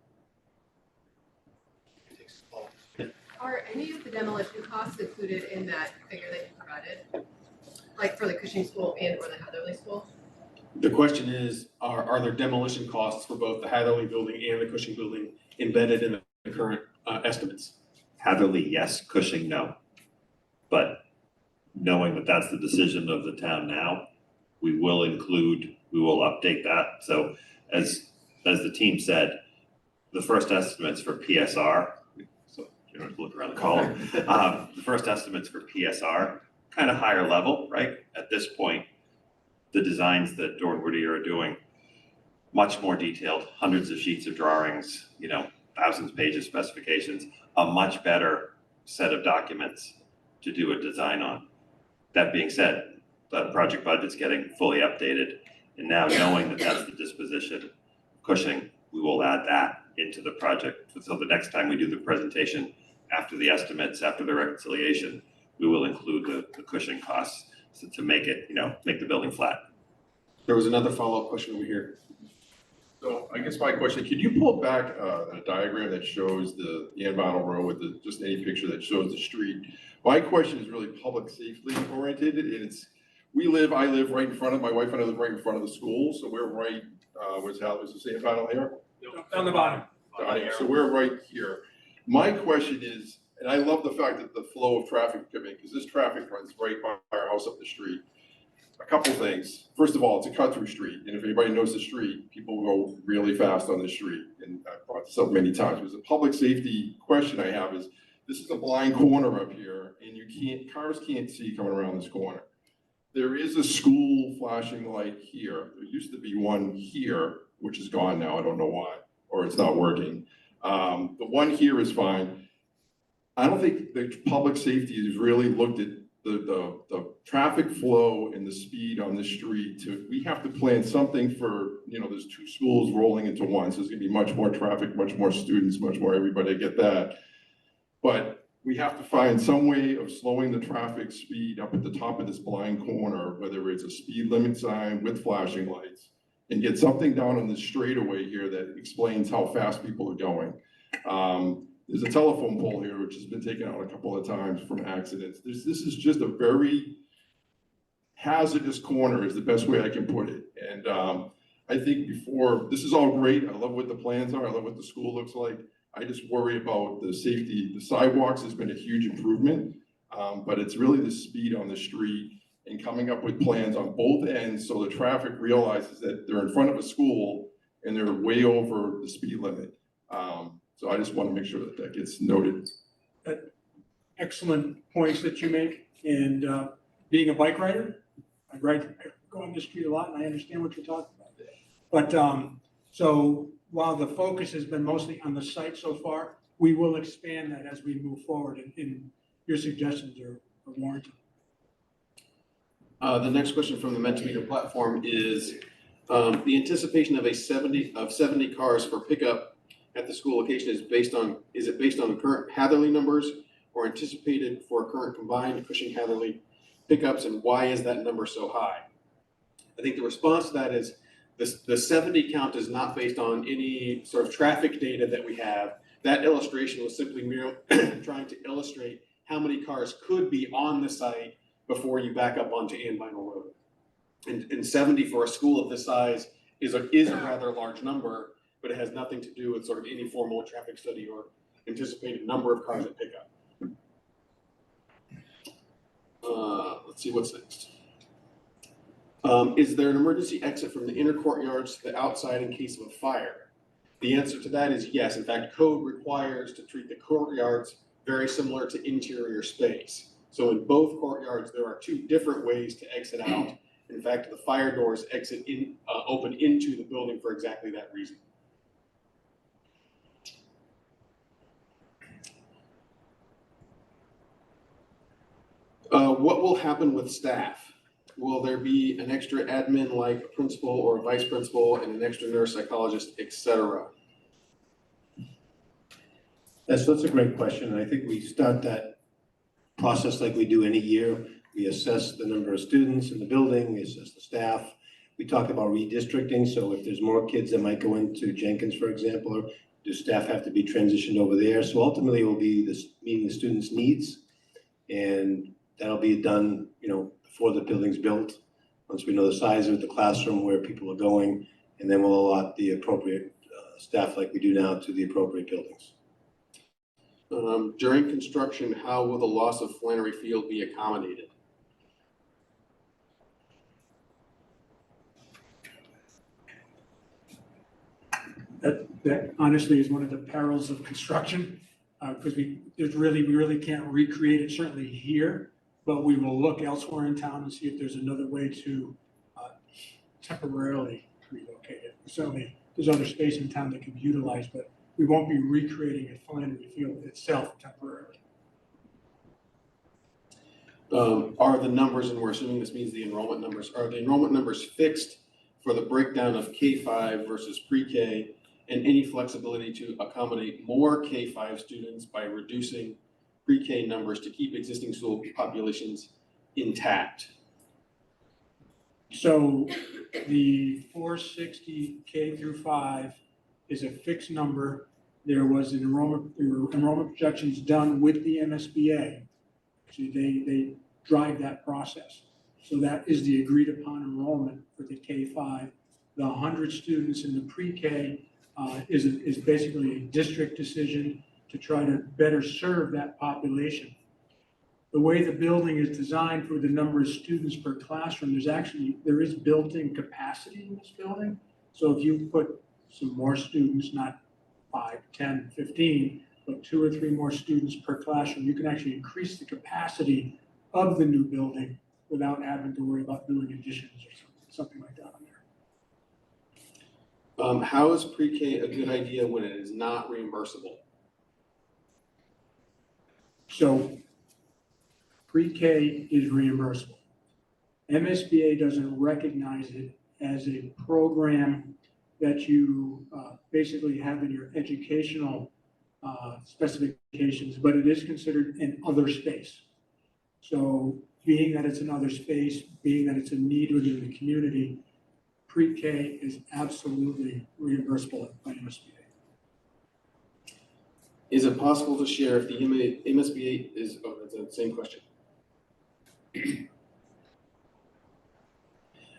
Speaker 9: Are any of the demolition costs included in that figure that you provided? Like for the Cushing School and or the Hatherly School?
Speaker 4: The question is, are there demolition costs for both the Hatherly building and the Cushing building embedded in the current estimates?
Speaker 2: Hatherly, yes. Cushing, no. But knowing that that's the decision of the town now, we will update that. So as the team said, the first estimates for PSR, so you don't have to look around the column. The first estimates for PSR, kind of higher level, right? At this point, the designs that Dorn Woody are doing, much more detailed, hundreds of sheets of drawings, you know, thousands of pages specifications, a much better set of documents to do a design on. That being said, the project budget's getting fully updated, and now knowing that that's the disposition, Cushing, we will add that into the project. So the next time we do the presentation after the estimates, after the reconciliation, we will include the Cushing costs to make it, make the building flat.
Speaker 4: There was another follow-up question over here.
Speaker 16: So I guess my question, could you pull back a diagram that shows the Ann Vinyl Road with just any picture that shows the street? My question is really public safety oriented, and I live right in front of, my wife and I live right in front of the school, so we're right, where's the Ann Vinyl here?
Speaker 3: Down the bottom.
Speaker 16: Down here. So we're right here. My question is, and I love the fact that the flow of traffic coming, because this traffic runs right by our house up the street. A couple things. First of all, it's a cut-through street, and if anybody knows the street, people go really fast on the street. And I've brought this up many times. There's a public safety question I have is, this is a blind corner up here, and cars can't see coming around this corner. There is a school flashing light here. There used to be one here, which is gone now. I don't know why, or it's not working. The one here is fine. I don't think the public safety has really looked at the traffic flow and the speed on the street. We have to plan something for, there's two schools rolling into one, so there's gonna be much more traffic, much more students, much more everybody, I get that. But we have to find some way of slowing the traffic speed up at the top of this blind corner, whether it's a speed limit sign with flashing lights, and get something down on the straightaway here that explains how fast people are going. There's a telephone pole here, which has been taken out a couple of times from accidents. This is just a very hazardous corner is the best way I can put it. And I think this is all great. I love what the plans are. I love what the school looks like. I just worry about the safety. The sidewalks has been a huge improvement, but it's really the speed on the street and coming up with plans on both ends so the traffic realizes that they're in front of a school and they're way over the speed limit. So I just want to make sure that that gets noted.
Speaker 3: Excellent points that you make. And being a bike rider, I go on the street a lot and I understand what you're talking about. But so while the focus has been mostly on the site so far, we will expand that as we move forward, and your suggestions are warranted.
Speaker 4: The next question from the Mentimeter platform is the anticipation of 70 cars for pickup at the school location is it based on the current Hatherly numbers or anticipated for current combined Cushing-Hatherly pickups, and why is that number so high? I think the response to that is the 70 count is not based on any sort of traffic data that we have. That illustration was simply merely trying to illustrate how many cars could be on the site before you back up onto Ann Vinyl Road. And 70 for a school of this size is a rather large number, but it has nothing to do with sort of any formal traffic study or anticipated number of cars at pickup. Let's see what's next. Is there an emergency exit from the inner courtyards to the outside in case of a fire? The answer to that is yes. In fact, code requires to treat the courtyards very similar to interior space. So in both courtyards, there are two different ways to exit out. In fact, the fire doors open into the building for exactly that reason. What will happen with staff? Will there be an extra admin like a principal or a vice principal and an extra nurse psychologist, etc.?
Speaker 1: That's a great question. And I think we start that process like we do any year. We assess the number of students in the building, we assess the staff. We talk about redistricting. So if there's more kids that might go into Jenkins, for example, or do staff have to be transitioned over there? So ultimately it will be meeting the students' needs, and that'll be done, before the building's built. Once we know the size of the classroom, where people are going, and then we'll allot the appropriate staff like we do now to the appropriate buildings.
Speaker 4: During construction, how will the loss of Flannery Field be accommodated?
Speaker 3: That honestly is one of the perils of construction, because we really can't recreate it, certainly here, but we will look elsewhere in town and see if there's another way to temporarily relocate it. Certainly, there's other space in town that can be utilized, but we won't be recreating at Flannery Field itself temporarily.
Speaker 4: Are the numbers, and we're assuming this means the enrollment numbers, are the enrollment numbers fixed for the breakdown of K-5 versus pre-K? and any flexibility to accommodate more K-5 students by reducing pre-K numbers to keep existing school populations intact.
Speaker 3: So the 460 K through 5 is a fixed number. There was there were enrollment projections done with the MSBA. So they drive that process. So that is the agreed upon enrollment for the K-5. The 100 students in the pre-K is basically a district decision to try to better serve that population. The way the building is designed for the number of students per classroom, there is built-in capacity in this building. So if you put some more students, not 5, 10, 15, but 2 or 3 more students per classroom, you can actually increase the capacity of the new building without having to worry about doing additions or something like that on there.
Speaker 4: How is pre-K a good idea when it is not reimbursable?
Speaker 3: So pre-K is reimbursable. MSBA doesn't recognize it as a program that you basically have in your educational specifications, but it is considered an other space. So being that it's another space, being that it's a need within the community, pre-K is absolutely reimbursable by MSBA.
Speaker 4: Is it possible to share if the MSBA is, oh, that's the same question.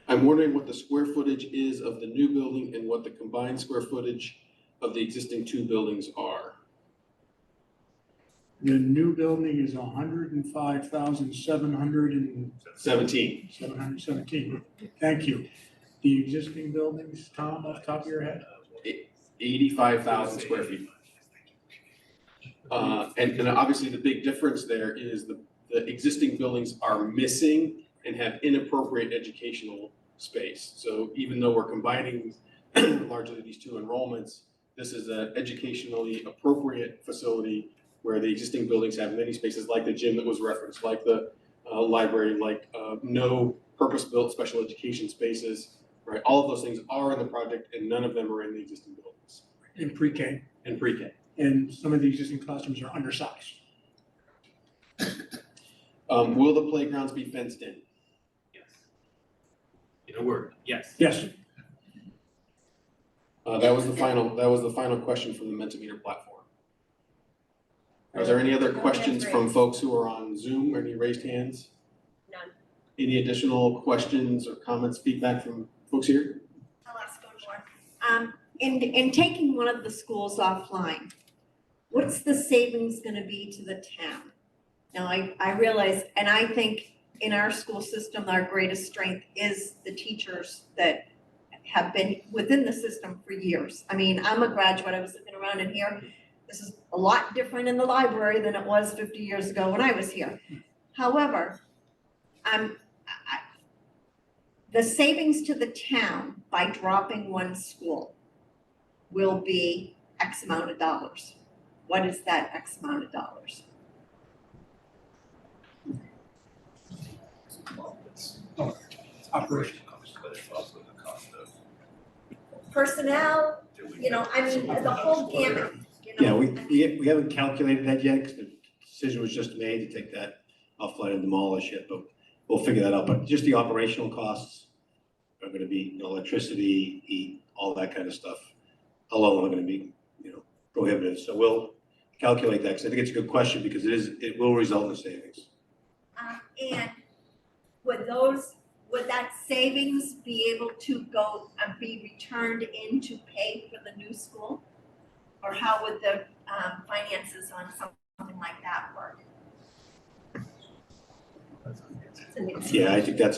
Speaker 4: I'm wondering what the square footage is of the new building and what the combined square footage of the existing 2 buildings are.
Speaker 3: The new building is 105,717. Thank you. The existing buildings, Tom, off the top of your head?
Speaker 4: 85,000 square feet. And obviously the big difference there is the existing buildings are missing and have inappropriate educational space. So even though we're combining largely these 2 enrollments, this is an educationally appropriate facility where the existing buildings have many spaces like the gym that was referenced, like the library, like no purpose-built special education spaces, right? All of those things are in the project and none of them are in the existing buildings.
Speaker 3: In pre-K.
Speaker 4: In pre-K.
Speaker 3: And some of the existing classrooms are undersized.
Speaker 4: Will the playgrounds be fenced in?
Speaker 12: Yes. In a word, yes.
Speaker 3: Yes.
Speaker 4: That was the final question from the Mentimeter platform. Is there any other questions from folks who are on Zoom or any raised hands?
Speaker 6: None.
Speaker 4: Any additional questions or comments, feedback from folks here?
Speaker 13: I'll ask one more. In taking one of the schools offline, what's the savings gonna be to the town? Now, I realize, and I think in our school system, our greatest strength is the teachers that have been within the system for years. I mean, I'm a graduate, I was looking around in here. This is a lot different in the library than it was 50 years ago when I was here. However, the savings to the town by dropping one school will be X amount of dollars. What is that X amount of dollars?
Speaker 3: Operation
Speaker 12: cost, but it's also the cost of
Speaker 13: Personnel, I mean, the whole gamut.
Speaker 1: Yeah, we haven't calculated that yet because the decision was just made to take that offline and demolish it, but we'll figure that out. But just the operational costs are gonna be, electricity, heat, all that kind of stuff alone are gonna be, prohibitive. So we'll calculate that because I think it's a good question because it will result in savings.
Speaker 13: And would that savings be able to go and be returned in to pay for the new school? Or how would the finances on something like that work?
Speaker 1: Yeah, I think that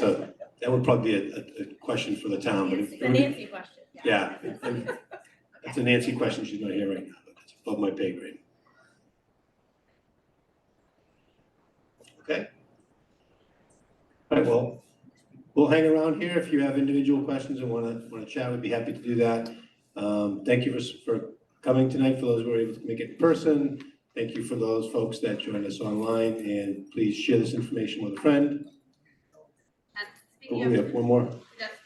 Speaker 1: would probably be a question for the town, but
Speaker 6: It's a Nancy question.
Speaker 1: yeah, and that's a Nancy question she's not here right now, but that's above my pay grade. Okay. All right, well, we'll hang around here. If you have individual questions and want to chat, we'd be happy to do that. Thank you for coming tonight, for those who were able to make it in person. Thank you for those folks that joined us online, and please share this information with a friend. Oh, we have one more.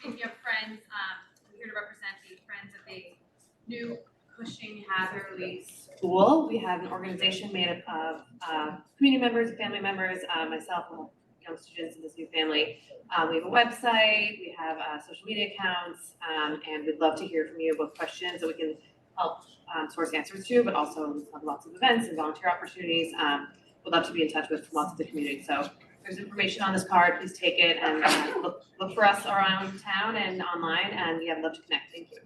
Speaker 17: Speaking of friends, I'm here to represent the Friends of the New Cushing-Hatherly School. We have an organization made up of community members, family members, myself, young students in this new family. We have a website, we have social media accounts, and we'd love to hear from you about questions that we can help source answers to, but also have lots of events and volunteer opportunities. We'd love to be in touch with lots of the community. So there's information on this card, please take it and look for us around town and online, and yeah, I'd love to connect. Thank you.